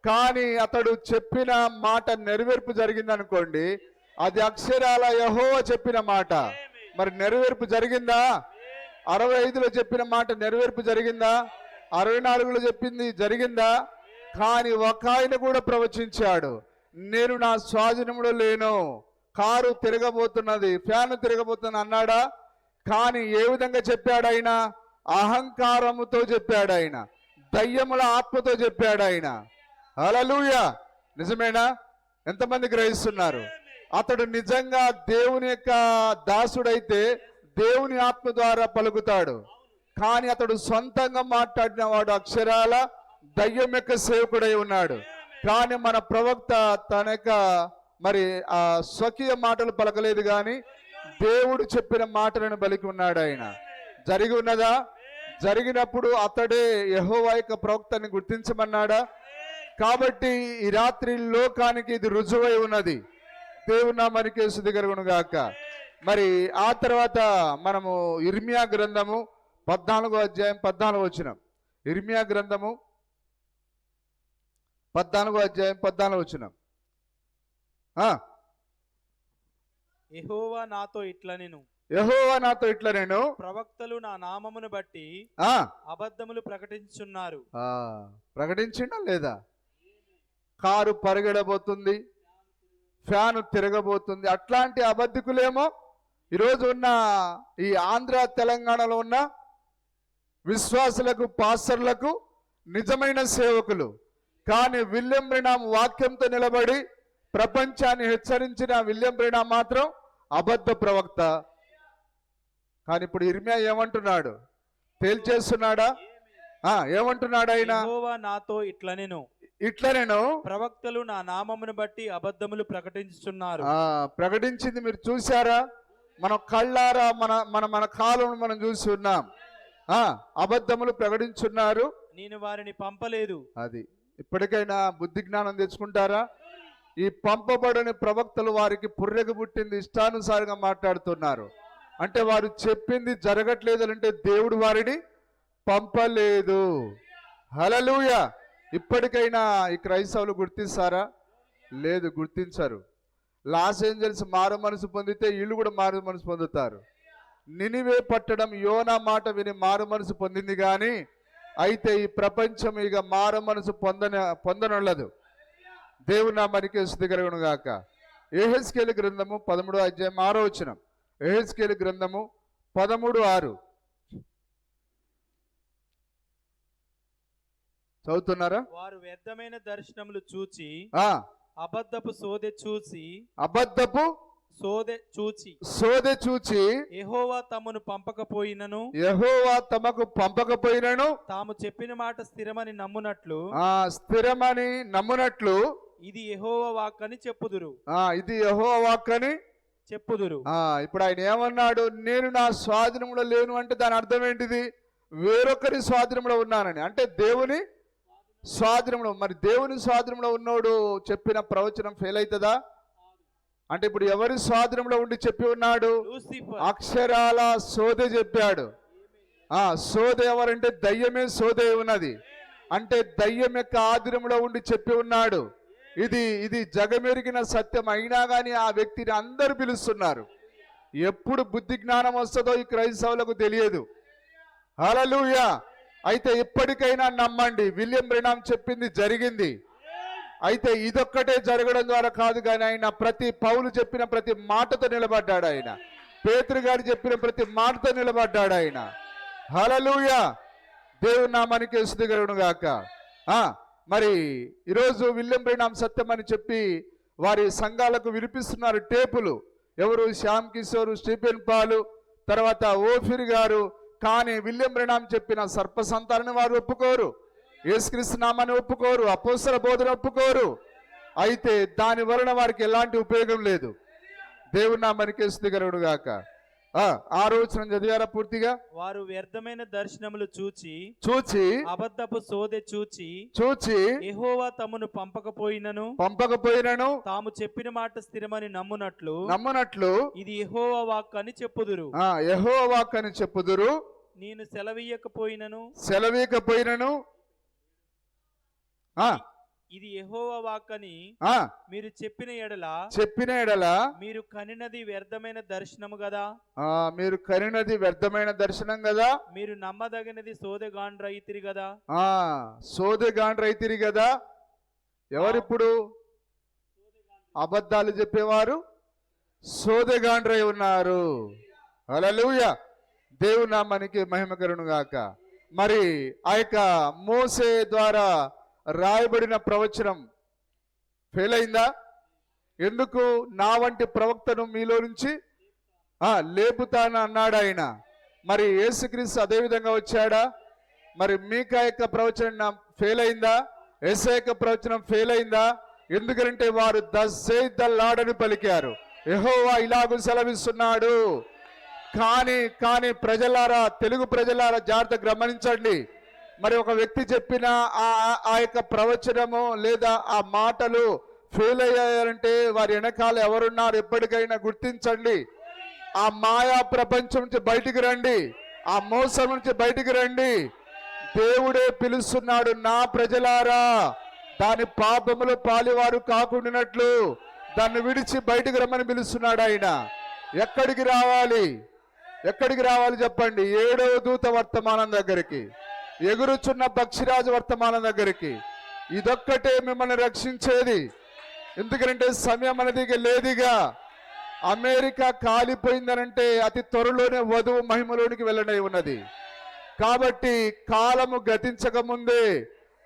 కానీ అతడు చెప్పిన మాట నెరవేర్పు జరిగిందనుకోండి, అది అక్షరాల యెహోవా చెప్పిన మాట. మరి నెరవేర్పు జరిగిందా? 65లో చెప్పిన మాట నెరవేర్పు జరిగిందా? 64లో చెప్పింది జరిగిందా? కానీ ఒక ఆయన కూడా ప్రవచించాడు, నేను నా స్వాధీనంలో లేను, కారు తిరగబోతున్నది, ఫ్యాన్ తిరగబోతున్నది అన్నాడా? కానీ ఏ విధంగా చెప్పాడు ఆయన? అహంకారముతో చెప్పాడు ఆయన, దయ్యముల ఆత్మతో చెప్పాడు ఆయన. హల్లెలూయా, నిజమేనా? ఎంతమంది గ్రహిస్తున్నారు? అతడు నిజంగా దేవుని యొక్క దాసుడైతే దేవుని ఆత్మ ద్వారా పలుకుతాడు. కానీ అతడు సొంతంగా మాట్లాడిన వాడు అక్షరాల దయ్యం యొక్క సేవకుడై ఉన్నాడు. కానీ మన ప్రవక్త తన యొక్క మరి ఆ స్వకీయ మాటలు పలకలేదు, కానీ దేవుడు చెప్పిన మాటలను పలికి ఉన్నాడు ఆయన. జరిగి ఉన్నదా? జరిగినప్పుడు అతడే యెహోవా యొక్క ప్రవక్తని గుర్తించమన్నాడా? కాబట్టి ఈ రాత్రి లోకానికి ఇది రుజువై ఉన్నది. దేవుని నామానికి స్తుతి కలుగును గాక. మరి ఆ తర్వాత మనము ఇర్మియా గ్రంథము 14వ అధ్యాయం 14వ వచనం. ఇర్మియా గ్రంథము 14వ అధ్యాయం 14వ వచనం. యెహోవా నాతో ఇట్లా నేను ప్రవక్తలు నా నామమును బట్టి అబద్ధములు ప్రకటించున్నారు. ప్రకటించిండా లేదా? కారు పరిగెడబోతుంది, ఫ్యాను తిరగబోతుంది, అట్లాంటి అబద్ధికులేమో ఈరోజు ఉన్న ఈ ఆంధ్ర తెలంగాణలో ఉన్న విశ్వాసులకు, పాస్టర్లకు నిజమైన సేవకులు. కానీ విలియం బ్రెనామ్ వాక్యంతో నిలబడి ప్రపంచాన్ని హెచ్చరించిన విలియం బ్రెనామ్ మాత్రం అబద్ధ ప్రవక్త. కానీ ఇప్పుడు ఇర్మియా ఏమంటున్నాడు? తేల్చేస్తున్నాడా? ఏమంటున్నాడు ఆయన? యెహోవా నాతో ఇట్లా నేను ప్రవక్తలు నా నామమును బట్టి అబద్ధములు ప్రకటించుతున్నారు. ప్రకటించింది మీరు చూసారా? మన కళ్ళారా మన కాలం మనం చూసి ఉన్నాం. అబద్ధములు ప్రకటించున్నారు, నేను వారిని పంపలేదు. అది ఇప్పటికైనా బుద్ధి జ్ఞానం తెచ్చుకుంటారా? ఈ పంపబడని ప్రవక్తలు వారికి పుర్రెకు పుట్టింది ఇష్టానుసారంగా మాట్లాడుతున్నారు. అంటే వారు చెప్పింది జరగట్లేదు అంటే దేవుడు వారిని పంపలేదు. హల్లెలూయా. ఇప్పటికైనా ఈ క్రైస్తవులు గుర్తిస్తారా? లేదు, గుర్తించరు. లాస్ ఏంజల్స్ మారు మనసు పొందితే వీళ్ళు కూడా మారు మనసు పొందుతారు. నినివే పట్టడం యోనా మాట విని మారు మనసు పొందింది, కానీ అయితే ఈ ప్రపంచం ఇక మారు మనసు పొందనున్నదు. దేవుని నామానికి స్తుతి కలుగును గాక. యెహెజ్కేలు గ్రంథము 13వ అధ్యాయం 6వ వచనం. యెహెజ్కేలు గ్రంథము 13:6 చదువుతున్నారా? వారు వ్యర్థమైన దర్శనములు చూచి అబద్ధపు సోదె చూచి యెహోవా తమకు పంపకపోయినను తాము చెప్పిన మాట స్థిరమని నమ్మునట్లు ఇది యెహోవా వాక్కని చెప్పుదురు. ఇప్పుడు ఆయన ఏమన్నాడు? నేను నా స్వాధీనంలో లేను అంటే దాని అర్థం ఏంటిది? వేరొకరి స్వాధీనంలో ఉన్నానని. అంటే దేవుని స్వాధీనంలో. మరి దేవుని స్వాధీనంలో ఉన్నోడు చెప్పిన ప్రవచనం ఫెయిల్ అవుతుందా? అంటే ఇప్పుడు ఎవరి స్వాధీనంలో ఉండి చెప్పి ఉన్నాడు? అక్షరాల సోదె చెప్పాడు. సోదె ఎవరంటే దయ్యమే సోదె ఉన్నది. అంటే దయ్యం యొక్క ఆధీనంలో ఉండి చెప్పి ఉన్నాడు. ఇది జగమెరిగిన సత్యం అయినా కానీ ఆ వ్యక్తిని అందరూ పిలుస్తున్నారు. ఎప్పుడు బుద్ధి జ్ఞానం వస్తుందో ఈ క్రైస్తవులకు తెలియదు. హల్లెలూయా. అయితే ఇప్పటికైనా నమ్మండి, విలియం బ్రెనామ్ చెప్పింది జరిగింది. అయితే ఇదొక్కటే జరగడం ద్వారా కాదు కానీ ఆయన పౌలు చెప్పిన ప్రతి మాటతో నిలబడ్డాడు. ఆయన పేతురు గారు చెప్పిన ప్రతి మాటతో నిలబడ్డాడు ఆయన. హల్లెలూయా. దేవుని నామానికి స్తుతి కలుగును గాక. మరి ఈరోజు విలియం బ్రెనామ్ సత్యం అని చెప్పి వారి సంఘాలకు వినిపిస్తున్నారు టేపులు. ఎవరు? శ్యామ్ కిషోర్, స్టీఫెన్ పాలు, తర్వాత ఓఫిర్ గారు. కానీ విలియం బ్రెనామ్ చెప్పిన సర్ప సంతానాన్ని వారు ఒప్పుకోరు, యేసుక్రీస్తు నామాన్ని ఒప్పుకోరు, అపోస్తల బోధన ఒప్పుకోరు. అయితే దాని వలన వారికి ఎలాంటి ఉపయోగం లేదు. దేవుని నామానికి స్తుతి కలుగును గాక. ఆ రోజున చదివారా పూర్తిగా? వారు వ్యర్థమైన దర్శనములు చూచి అబద్ధపు సోదె చూచి యెహోవా తమను పంపకపోయినను తాము చెప్పిన మాట స్థిరమని నమ్మునట్లు ఇది యెహోవా వాక్కు అని చెప్పుదురు. యెహోవా వాక్కు అని చెప్పుదురు. నేను సెలవీయకపోయినను ఇది యెహోవా వాక్కని మీరు చెప్పిన ఎడల మీరు కనినది వ్యర్థమైన దర్శనము గదా. మీరు కనినది వ్యర్థమైన దర్శనం కదా. మీరు నమ్మదగినది సోదెగాండ్రైతిరి గదా. సోదెగాండ్రైతిరి గదా. ఎవరిప్పుడు అబద్ధాలు చెప్పేవారు? సోదెగాండ్రై ఉన్నారు. హల్లెలూయా. దేవుని నామానికి మహిమ కలుగును గాక. మరి ఆ యొక్క మోసే ద్వారా రాయబడిన ప్రవచనం ఫెయిల్ అయిందా? ఎందుకు? నా వంటి ప్రవక్తను మీలో నుంచి లేపుతాను అన్నాడు ఆయన. మరి యేసుక్రీస్తు అదే విధంగా వచ్చాడా? మరి మీకా యొక్క ప్రవచనం ఫెయిల్ అయిందా? యేసయ్య యొక్క ప్రవచనం ఫెయిల్ అయిందా? ఎందుకంటే వారు thus saith the Lord అని పలికారు. యెహోవా ఇలాగూ సెలవిస్తున్నాడు. కానీ ప్రజలారా, తెలుగు ప్రజలారా జాగ్రత్తగా గమనించండి. మరి ఒక వ్యక్తి చెప్పిన ఆ యొక్క ప్రవచనము లేదా ఆ మాటలు ఫెయిల్ అయ్యారంటే వారి వెనకాల ఎవరున్నారు ఎప్పటికైనా గుర్తించండి. ఆ మాయా ప్రపంచం నుంచి బయటికి రండి, ఆ మోసం నుంచి బయటికి రండి. దేవుడే పిలుస్తున్నాడు, నా ప్రజలారా దాని పాపములు పాలివారు కాకుండానట్లు దాన్ని విడిచి బయటికి రమ్మని పిలుస్తున్నాడు ఆయన. ఎక్కడికి రావాలి చెప్పండి? 7వ దూత వర్తమానం దగ్గరికి, ఎగురుచున్న పక్షిరాజు వర్తమానం దగ్గరికి. ఇదొక్కటే మిమ్మల్ని రక్షించేది. ఎందుకంటే సమయం అనేది లేదిగా. అమెరికా కాలిపోయిందనంటే అతి త్వరలోనే వధువు మహిమలోనికి వెళ్ళనై ఉన్నది. కాబట్టి కాలము గతించక ముందే,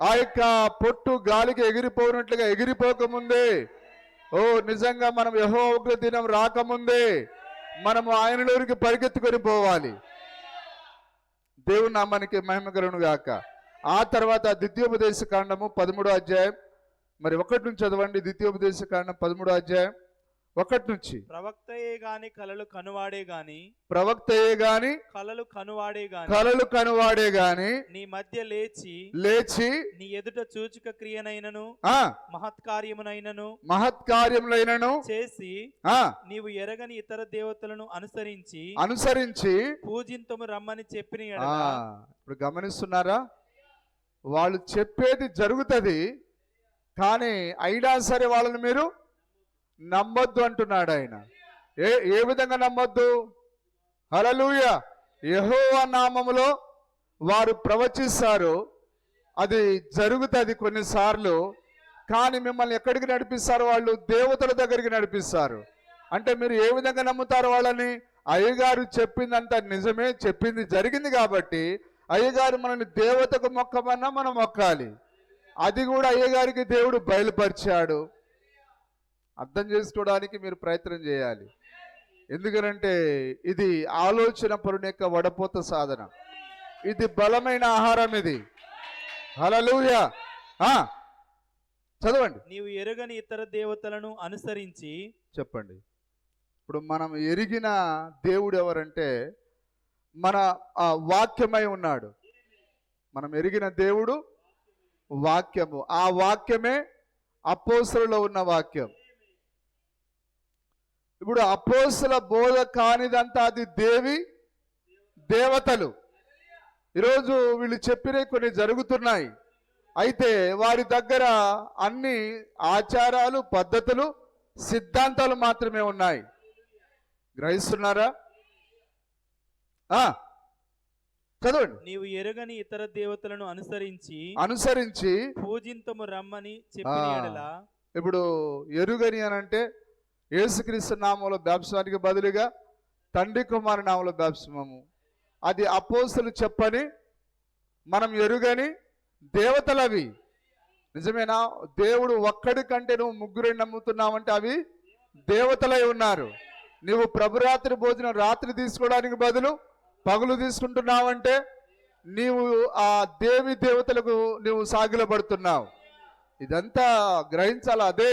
ఆ యొక్క పొట్టు గాలికి ఎగిరిపోయినట్లుగా ఎగిరిపోకముందే, నిజంగా మనం యెహోవా ఉగ్ర దినం రాకముందే మనము ఆయనలోనికి పరిగెత్తుకొని పోవాలి. దేవుని నామానికి మహిమ కలుగును గాక. ఆ తర్వాత ద్వితీయోపదేశ కాండము 13వ అధ్యాయం మరి 1 నుంచి చదవండి. ద్వితీయోపదేశ కాండం 13వ అధ్యాయం 1 నుంచి. ప్రవక్తయే గాని కలలు కనువాడే గాని నీ మధ్య లేచి నీ ఎదుట సూచక క్రియనైనను మహత్కార్యములైనను చేసి నీవు ఎరగని ఇతర దేవతలను అనుసరించి పూజింతుము రమ్మని చెప్పిన ఎడల. ఇప్పుడు గమనిస్తున్నారా? వాళ్ళు చెప్పేది జరుగుతుంది, కానీ అయినా సరే వాళ్ళని మీరు నమ్మొద్దు అంటున్నాడు ఆయన. ఏ విధంగా నమ్మొద్దు? హల్లెలూయా. యెహోవా నామములో వారు ప్రవచిస్తారు, అది జరుగుతుంది కొన్నిసార్లు. కానీ మిమ్మల్ని ఎక్కడికి నడిపిస్తారు? వాళ్ళు దేవతల దగ్గరికి నడిపిస్తారు. అంటే మీరు ఏ విధంగా నమ్ముతారు వాళ్ళని? అయ్యగారు చెప్పిందంతా నిజమే, చెప్పింది జరిగింది కాబట్టి అయ్యగారు మనల్ని దేవతకు మొక్కమన్నా మనం మొక్కాలి. అది కూడా అయ్యగారికి దేవుడు బయలుపరిచాడు. అర్థం చేసుకోవడానికి మీరు ప్రయత్నం చేయాలి. ఎందుకంటే ఇది ఆలోచన పరుని యొక్క వడపోత సాధన, ఇది బలమైన ఆహారం. ఇది హల్లెలూయా. చదవండి. నీవు ఎరుగని ఇతర దేవతలను అనుసరించి. చెప్పండి. ఇప్పుడు మనం ఎరిగిన దేవుడు ఎవరంటే మన వాక్యమై ఉన్నాడు. మనం ఎరిగిన దేవుడు వాక్యము. ఆ వాక్యమే అపోస్తలులో ఉన్న వాక్యం. ఇప్పుడు అపోస్తల బోధ కానిదంతా అది దేవతలు. ఈరోజు వీళ్ళు చెప్పినవి కొన్ని జరుగుతున్నాయి. అయితే వారి దగ్గర అన్ని ఆచారాలు, పద్ధతులు, సిద్ధాంతాలు మాత్రమే ఉన్నాయి. గ్రహిస్తున్నారా? చదవండి. నీవు ఎరుగని ఇతర దేవతలను అనుసరించి పూజింతము రమ్మని చెప్పిన యెడల. ఇప్పుడు ఎరుగని అని అంటే యేసుక్రీస్తు నామములో బాప్తిస్మానికి బదులుగా తండ్రి కుమారు నామములో బాప్తిస్మము. అది అపోస్తలులు చెప్పని మనం ఎరుగని దేవతలవి. నిజమేనా? దేవుడు ఒక్కడి కంటే నువ్వు ముగ్గురిని నమ్ముతున్నావంటే అవి దేవతలై ఉన్నారు. నువ్వు ప్రభురాత్రి భోజనం రాత్రి తీసుకోవడానికి బదులు పగులు తీసుకుంటున్నావంటే నీవు ఆ దేవతలకు నువ్వు సాగిలపడుతున్నావు. ఇదంతా గ్రహించాలి. అదే,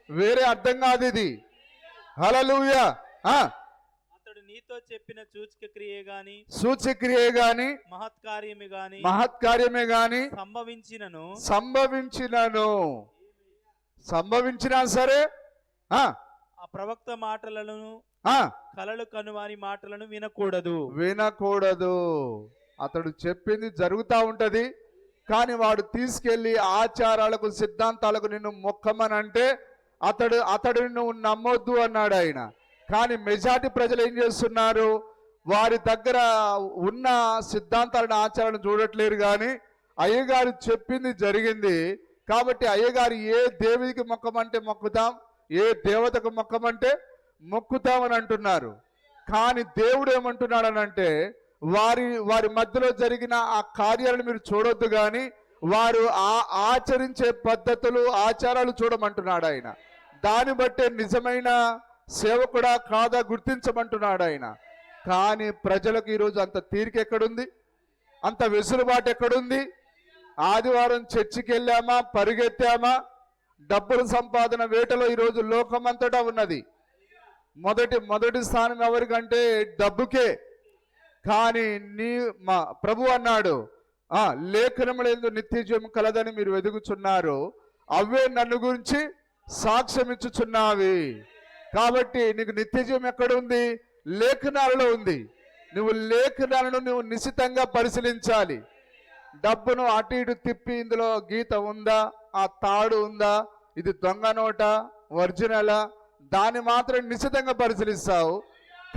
వేరే అర్థం కాదు ఇది. హల్లెలూయా. అతడు నీతో చెప్పిన సూచక్రియే గాని మహత్కార్యమే గాని సంభవించినా సరే ఆ ప్రవక్త మాటలను కలలు కనువాని మాటలను వినకూడదు. అతడు చెప్పింది జరుగుతూ ఉంటది, కానీ వాడు తీసుకెళ్లి ఆచారాలకు, సిద్ధాంతాలకు నిన్ను మొక్కమని అంటే అతడు నువ్వు నమ్మొద్దు అన్నాడు ఆయన. కానీ మెజారిటీ ప్రజలు ఏం చేస్తున్నారు? వారి దగ్గర ఉన్న సిద్ధాంతాలను, ఆచారాలను చూడట్లేరు. కానీ అయ్యగారు చెప్పింది జరిగింది కాబట్టి అయ్యగారు ఏ దేవికి మొక్కమంటే మొక్కుతాం, ఏ దేవతకు మొక్కమంటే మొక్కుతామని అంటున్నారు. కానీ దేవుడు ఏమంటున్నాడు అనంటే వారి మధ్యలో జరిగిన ఆ కార్యాలను మీరు చూడొద్దు, కానీ వారు ఆచరించే పద్ధతులు, ఆచారాలు చూడమంటున్నాడు ఆయన. దాన్ని బట్టే నిజమైన సేవకుడా కాదా గుర్తించమంటున్నాడు ఆయన. కానీ ప్రజలకు ఈరోజు అంత తీరిక ఎక్కడుంది? అంత వెసులుబాటు ఎక్కడుంది? ఆదివారం చర్చికి వెళ్ళామా, పరిగెత్తామా, డబ్బుల సంపాదన వేటలో ఈరోజు లోకమంతటా ఉన్నది. మొదటి స్థానం ఎవరికంటే డబ్బుకే. కానీ మా ప్రభు అన్నాడు, లేఖనములందు నిత్య జీవం కలదని మీరు వెదుగుచున్నారు, అవే నన్ను గురించి సాక్ష్యం ఇచ్చుచున్నావి. కాబట్టి నీకు నిత్య జీవం ఎక్కడుంది? లేఖనాలలో ఉంది. నువ్వు లేఖనాలను నువ్వు నిశితంగా పరిశీలించాలి. డబ్బును అటు ఇటు తిప్పి ఇందులో గీత ఉందా, ఆ తాడు ఉందా, ఇది దొంగ నోట, ఒరిజినలా, దాన్ని మాత్రం నిశితంగా పరిశీలిస్తావు.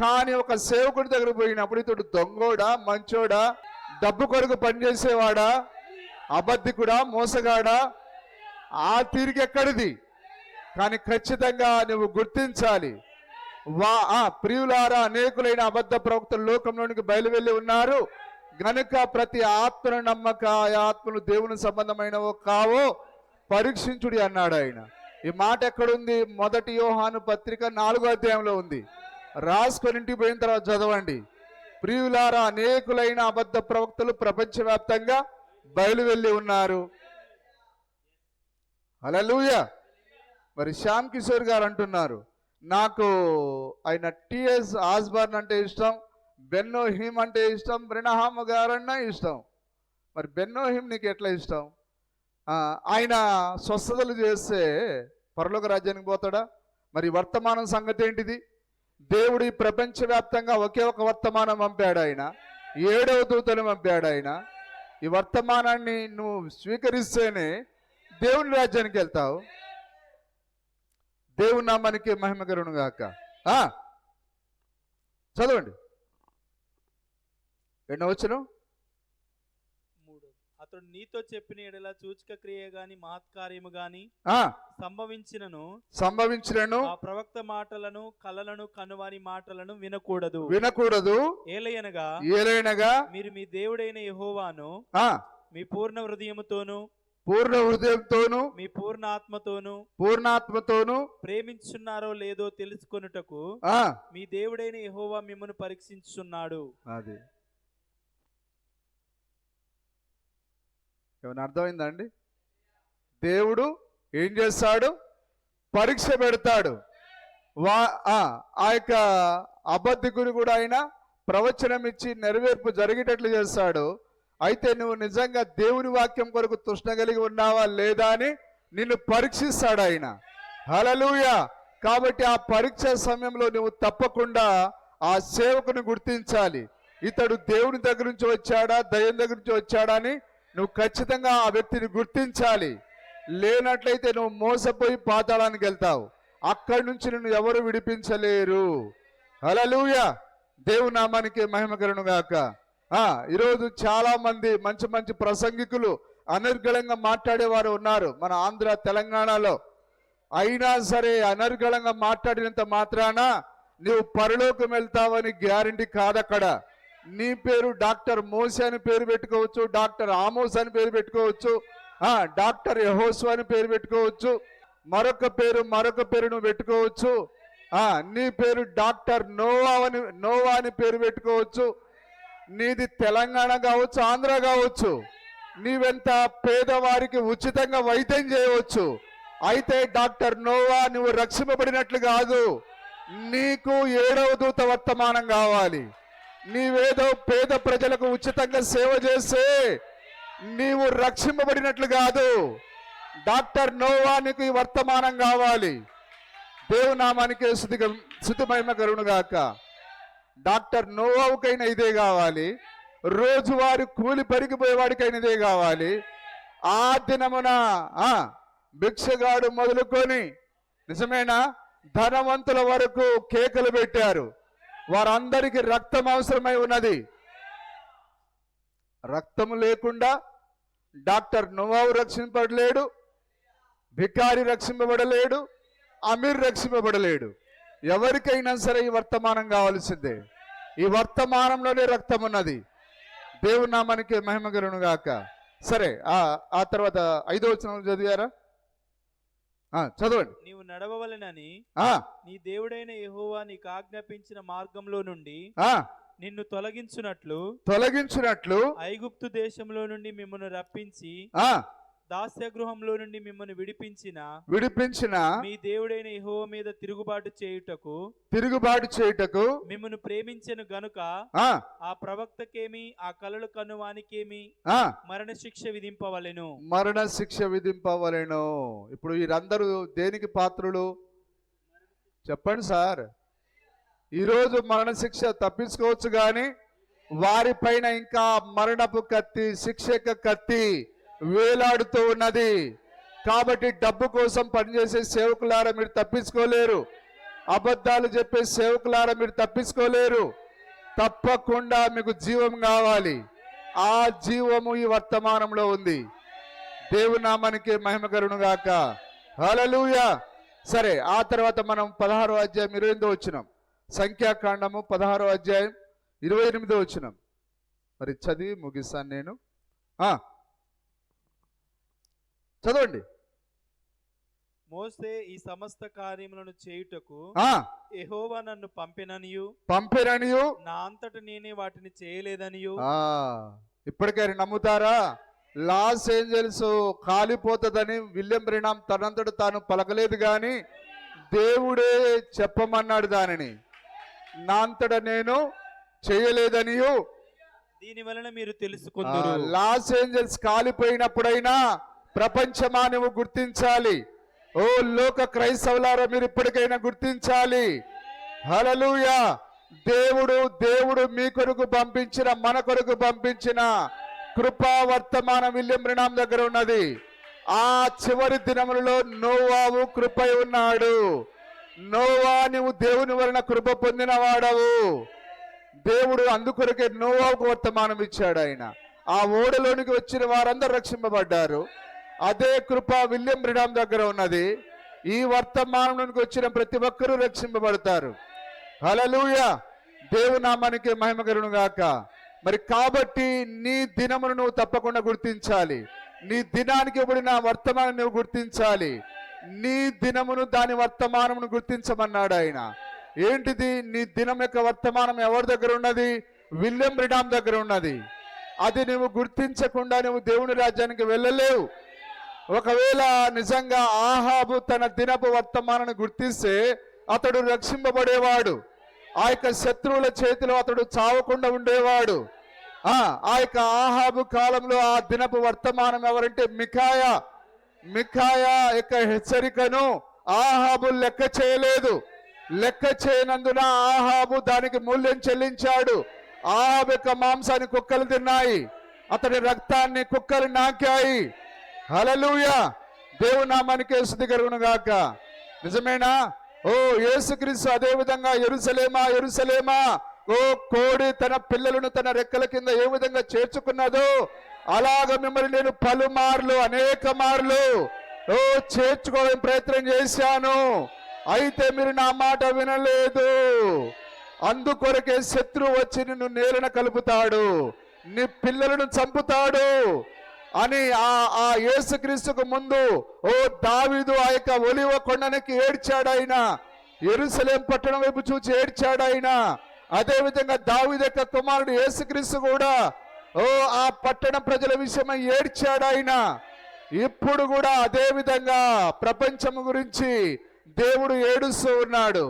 కానీ ఒక సేవకుడి దగ్గర పోయినప్పుడు ఇతడు దొంగోడా, మంచోడా, డబ్బు కొరకు పనిచేసేవాడా, అబద్ధికుడా, మోసగాడా, ఆ తీరిక ఎక్కడిది? కానీ ఖచ్చితంగా నువ్వు గుర్తించాలి. ప్రియులారా, అనేకులైన అబద్ధ ప్రవక్తలు లోకంలోనికి బయలువెళ్ళి ఉన్నారు గనుక ప్రతి ఆత్మను నమ్మక, ఆ ఆత్మలు దేవుని సంబంధమైనవో కావో పరీక్షించుడి అన్నాడు ఆయన. ఈ మాట ఎక్కడుంది? 1 యోహాను పత్రిక 4వ అధ్యాయంలో ఉంది. రాసుకొని ఇంటికి పోయిన తర్వాత చదవండి. ప్రియులారా, అనేకులైన అబద్ధ ప్రవక్తలు ప్రపంచవ్యాప్తంగా బయలువెళ్ళి ఉన్నారు. హల్లెలూయా. మరి శ్యామ్ కిషోర్ గారు అంటున్నారు, నాకు ఆయన టిఎస్ ఆస్బర్న్ అంటే ఇష్టం, బెన్నో హిమ్ అంటే ఇష్టం, బ్రెనహామ్ గారన్నా ఇష్టం. మరి బెన్నో హిమ్ నీకు ఎట్లా ఇష్టం? ఆయన స్వస్థతలు చేస్తే పరలోక రాజ్యానికి పోతాడా? మరి వర్తమానం సంగతి ఏంటిది? దేవుడు ఈ ప్రపంచవ్యాప్తంగా ఒకే ఒక వర్తమానం పంపాడు ఆయన, 7వ దూతను పంపాడు ఆయన. ఈ వర్తమానాన్ని నువ్వు స్వీకరిస్తేనే దేవుని రాజ్యానికి వెళ్తావు. దేవుని నామానికి మహిమ కలుగును గాక. చదవండి 2వ వచనం. అతడు నీతో చెప్పిన యెడల సూచక క్రియ గాని మహత్కార్యము గాని సంభవించినను ఆ ప్రవక్త మాటలను కలలను కనువాని మాటలను వినకూడదు. ఏలయనగా మీరు మీ దేవుడైన యెహోవాను మీ పూర్ణ హృదయముతోను మీ పూర్ణాత్మతోను ప్రేమించున్నారో లేదో తెలుసుకొనుటకు మీ దేవుడైన యెహోవా మిమ్మును పరీక్షించుచున్నాడు. అది ఏమైనా అర్థమైందండి? దేవుడు ఏం చేస్తాడు? పరీక్ష పెడతాడు. ఆ యొక్క అబద్ధికుని కూడా ఆయన ప్రవచనం ఇచ్చి నెరవేర్పు జరిగేటట్లు చేస్తాడు. అయితే నువ్వు నిజంగా దేవుని వాక్యం కొరకు తృష్ణ కలిగి ఉన్నావా లేదా అని నిన్ను పరీక్షిస్తాడు ఆయన. హల్లెలూయా. కాబట్టి ఆ పరీక్ష సమయంలో నువ్వు తప్పకుండా ఆ సేవకుని గుర్తించాలి. ఇతడు దేవుని దగ్గర నుంచి వచ్చాడా దయ్యం దగ్గర నుంచి వచ్చాడా అని నువ్వు ఖచ్చితంగా ఆ వ్యక్తిని గుర్తించాలి. లేనట్లయితే నువ్వు మోసపోయి పాతాళానికి వెళ్తావు. అక్కడి నుంచి నిన్ను ఎవరు విడిపించలేరు. హల్లెలూయా, దేవుని నామానికి మహిమ కలుగును గాక. ఈరోజు చాలా మంది మంచి మంచి ప్రసంగికులు అనర్గళంగా మాట్లాడేవారు ఉన్నారు మన ఆంధ్ర తెలంగాణలో. అయినా సరే అనర్గళంగా మాట్లాడినంత మాత్రాన నువ్వు పరలోకం వెళ్తావని గ్యారంటీ కాదక్కడ. నీ పేరు డాక్టర్ మోసే అని పేరు పెట్టుకోవచ్చు, డాక్టర్ ఆమోస్ అని పేరు పెట్టుకోవచ్చు, డాక్టర్ యెహోషువ అని పేరు పెట్టుకోవచ్చు, మరొక పేరు నువ్వు పెట్టుకోవచ్చు. నీ పేరు డాక్టర్ నోవా అని పేరు పెట్టుకోవచ్చు. నీది తెలంగాణ కావచ్చు, ఆంధ్ర కావచ్చు. నీవెంత పేదవారికి ఉచితంగా వైద్యం చేయవచ్చు. అయితే డాక్టర్ నోవా నువ్వు రక్షింపబడినట్లు కాదు. నీకు 7వ దూత వర్తమానం కావాలి. నీవేదో పేద ప్రజలకు ఉచితంగా సేవ చేస్తే నీవు రక్షింపబడినట్లు కాదు. డాక్టర్ నోవా నీకు ఈ వర్తమానం కావాలి. దేవునామానికి స్తుతి మహిమ కలుగును గాక. డాక్టర్ నోవాకైనా ఇదే కావాలి, రోజువారి కూలి పరిగిపోయేవాడికైనా ఇదే కావాలి. ఆ దినమున భిక్షగాడు మొదలుకొని నిజమేనా ధనవంతుల వరకు కేకలు పెట్టారు. వారందరికీ రక్తం అవసరమై ఉన్నది. రక్తము లేకుండా డాక్టర్ నోవావు రక్షింపబడలేడు, భికారి రక్షింపబడలేడు, అమీర్ రక్షింపబడలేడు. ఎవరికైనా సరే ఈ వర్తమానం కావాల్సిందే. ఈ వర్తమానంలోనే రక్తం ఉన్నది. దేవుని నామానికి మహిమ కలుగును గాక. సరే, ఆ తర్వాత 5వ వచనం చదివారా? చదవండి. నీవు నడవవలెనని నీ దేవుడైన యెహోవా నీకు ఆజ్ఞాపించిన మార్గంలో నుండి నిన్ను తొలగించునట్లు ఐగుప్తు దేశంలో నుండి మిమ్మల్ని రప్పించి దాస్యగృహంలో నుండి మిమ్మల్ని విడిపించిన మీ దేవుడైన యెహోవా మీద తిరుగుబాటు చేయుటకు మిమ్మల్ని ప్రేమించెను గనుక ఆ ప్రవక్తకేమి ఆ కలలు కనువానికేమి మరణ శిక్ష విధింపవలెను. ఇప్పుడు వీరందరూ దేనికి పాత్రులు చెప్పండి సార్? ఈరోజు మరణ శిక్ష తప్పించుకోవచ్చు కానీ వారిపైన ఇంకా మరణపు కత్తి, శిక్షక కత్తి వేలాడుతూ ఉన్నది. కాబట్టి డబ్బు కోసం పనిచేసే సేవకులారా మీరు తప్పించుకోలేరు. అబద్ధాలు చెప్పే సేవకులారా మీరు తప్పించుకోలేరు. తప్పకుండా మీకు జీవం కావాలి. ఆ జీవము ఈ వర్తమానంలో ఉంది. దేవుని నామానికి మహిమ కలుగును గాక. హల్లెలూయా. సరే, ఆ తర్వాత మనం 16వ అధ్యాయం 28వ వచనం, సంఖ్యాకాండము 16వ అధ్యాయం 28వ వచనం మరి చదివి ముగిస్తాను నేను. చదవండి. మోసే ఈ సమస్త కార్యములను చేయుటకు యెహోవా నన్ను పంపెననియు నా అంతట నేనే వాటిని చేయలేదనియు. ఇప్పటికైనా నమ్ముతారా? లాస్ ఏంజల్స్ కాలిపోతుందని విలియం బ్రెనామ్ తనంతట తాను పలకలేదు గాని దేవుడే చెప్పమన్నాడు దానిని. నా అంతట నేను చేయలేదనియు దీని వలన మీరు తెలుసుకుందురు. లాస్ ఏంజల్స్ కాలిపోయినప్పుడైనా ప్రపంచమా నువ్వు గుర్తించాలి. ఓ లోక క్రైస్తవులారా మీరు ఇప్పటికైనా గుర్తించాలి. హల్లెలూయా. దేవుడు మీ కొరకు పంపించిన, మన కొరకు పంపించిన కృపా వర్తమానం విలియం బ్రెనామ్ దగ్గర ఉన్నది. ఆ చివరి దినములలో నోవావు కృపై ఉన్నాడు. నోవా నువ్వు దేవుని వలన కృప పొందిన వాడవు. దేవుడు అందుకొరకే నోవాకు వర్తమానం ఇచ్చాడు. ఆయన ఆ ఓడలోనికి వచ్చిన వారందరూ రక్షింపబడ్డారు. అదే కృప విలియం బ్రెనామ్ దగ్గర ఉన్నది. ఈ వర్తమానంలోనికి వచ్చిన ప్రతి ఒక్కరూ రక్షింపబడతారు. హల్లెలూయా. దేవుని నామానికి మహిమ కలుగును గాక. మరి కాబట్టి నీ దినమును నువ్వు తప్పకుండా గుర్తించాలి. నీ దినానికి ఇవ్వబడిన వర్తమానం నువ్వు గుర్తించాలి. నీ దినమును దాని వర్తమానమును గుర్తించమన్నాడు ఆయన. ఏంటిది? నీ దినం యొక్క వర్తమానం ఎవరి దగ్గర ఉన్నది? విలియం బ్రెనామ్ దగ్గర ఉన్నది. అది నువ్వు గుర్తించకుండా నువ్వు దేవుని రాజ్యానికి వెళ్ళలేవు. ఒకవేళ నిజంగా ఆహాబు తన దినపు వర్తమానాన్ని గుర్తిస్తే అతడు రక్షింపబడేవాడు. ఆ యొక్క శత్రువుల చేతిలో అతడు చావకుండా ఉండేవాడు. ఆ యొక్క ఆహాబు కాలంలో ఆ దినపు వర్తమానం ఎవరంటే మికాయా యొక్క హెచ్చరికను ఆహాబు లెక్క చేయలేదు. లెక్క చేయనందున ఆహాబు దానికి మూల్యం చెల్లించాడు. ఆహాబు యొక్క మాంసాన్ని కుక్కలు తిన్నాయి, అతని రక్తాన్ని కుక్కలు నాకాయి. హల్లెలూయా, దేవుని నామానికి స్తుతి కలుగును గాక. నిజమేనా? ఓ యేసుక్రీస్తు అదే విధంగా యెరూషలేమా యెరూషలేమా, ఓ కోడి తన పిల్లలను తన రెక్కల కింద ఏ విధంగా చేర్చుకున్నదో అలాగ మిమ్మల్ని నేను పలుమార్లు అనేక మార్లు చేర్చుకోవడం ప్రయత్నం చేశాను, అయితే మీరు నా మాట వినలేదు. అందుకొరకే శత్రువు వచ్చి నిన్ను నేలన కలుపుతాడు, నీ పిల్లలను చంపుతాడు అని ఆ యేసుక్రీస్తుకు ముందు ఓ దావీదు ఆ యొక్క ఒలివ కొండనికి ఏడ్చాడాయన, యెరూషలేం పట్టణం వైపు చూచి ఏడ్చాడాయన. అదే విధంగా దావీదు యొక్క కుమారుడు యేసుక్రీస్తు కూడా ఆ పట్టణ ప్రజల విషయమై ఏడ్చాడాయన. ఇప్పుడు కూడా అదే విధంగా ప్రపంచం గురించి దేవుడు ఏడుస్తూ ఉన్నాడు.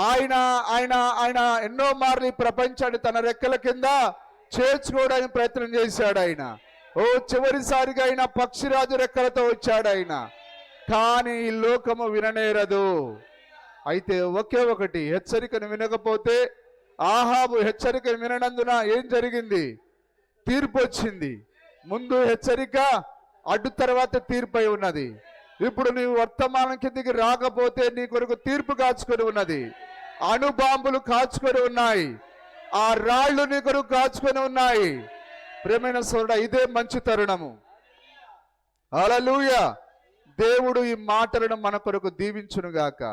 ఆయన ఆయన ఆయన ఎన్నో మార్లు ఈ ప్రపంచాన్ని తన రెక్కల కింద చేర్చుకోవడానికి ప్రయత్నం చేశాడు ఆయన. చివరిసారిగా ఆయన పక్షిరాజు రెక్కలతో వచ్చాడు ఆయన, కానీ ఈ లోకము విననేరదు. అయితే ఒకే ఒకటి, హెచ్చరికను వినకపోతే ఆహాబు హెచ్చరికను విననందున ఏం జరిగింది? తీర్పు వచ్చింది. ముందు హెచ్చరిక, అడ్డు తర్వాత తీర్పు అయి ఉన్నది. ఇప్పుడు నీవు వర్తమానం కిందికి రాకపోతే నీ కొరకు తీర్పు కాచుకొని ఉన్నది, అణుబాంబులు కాచుకొని ఉన్నాయి, ఆ రాళ్లు నీ కొరకు కాచుకొని ఉన్నాయి. ప్రియమైన సోదరుడా, ఇదే మంచి తరుణము. హల్లెలూయా, దేవుడు ఈ మాటలను మన కొరకు దీవించునుగాక.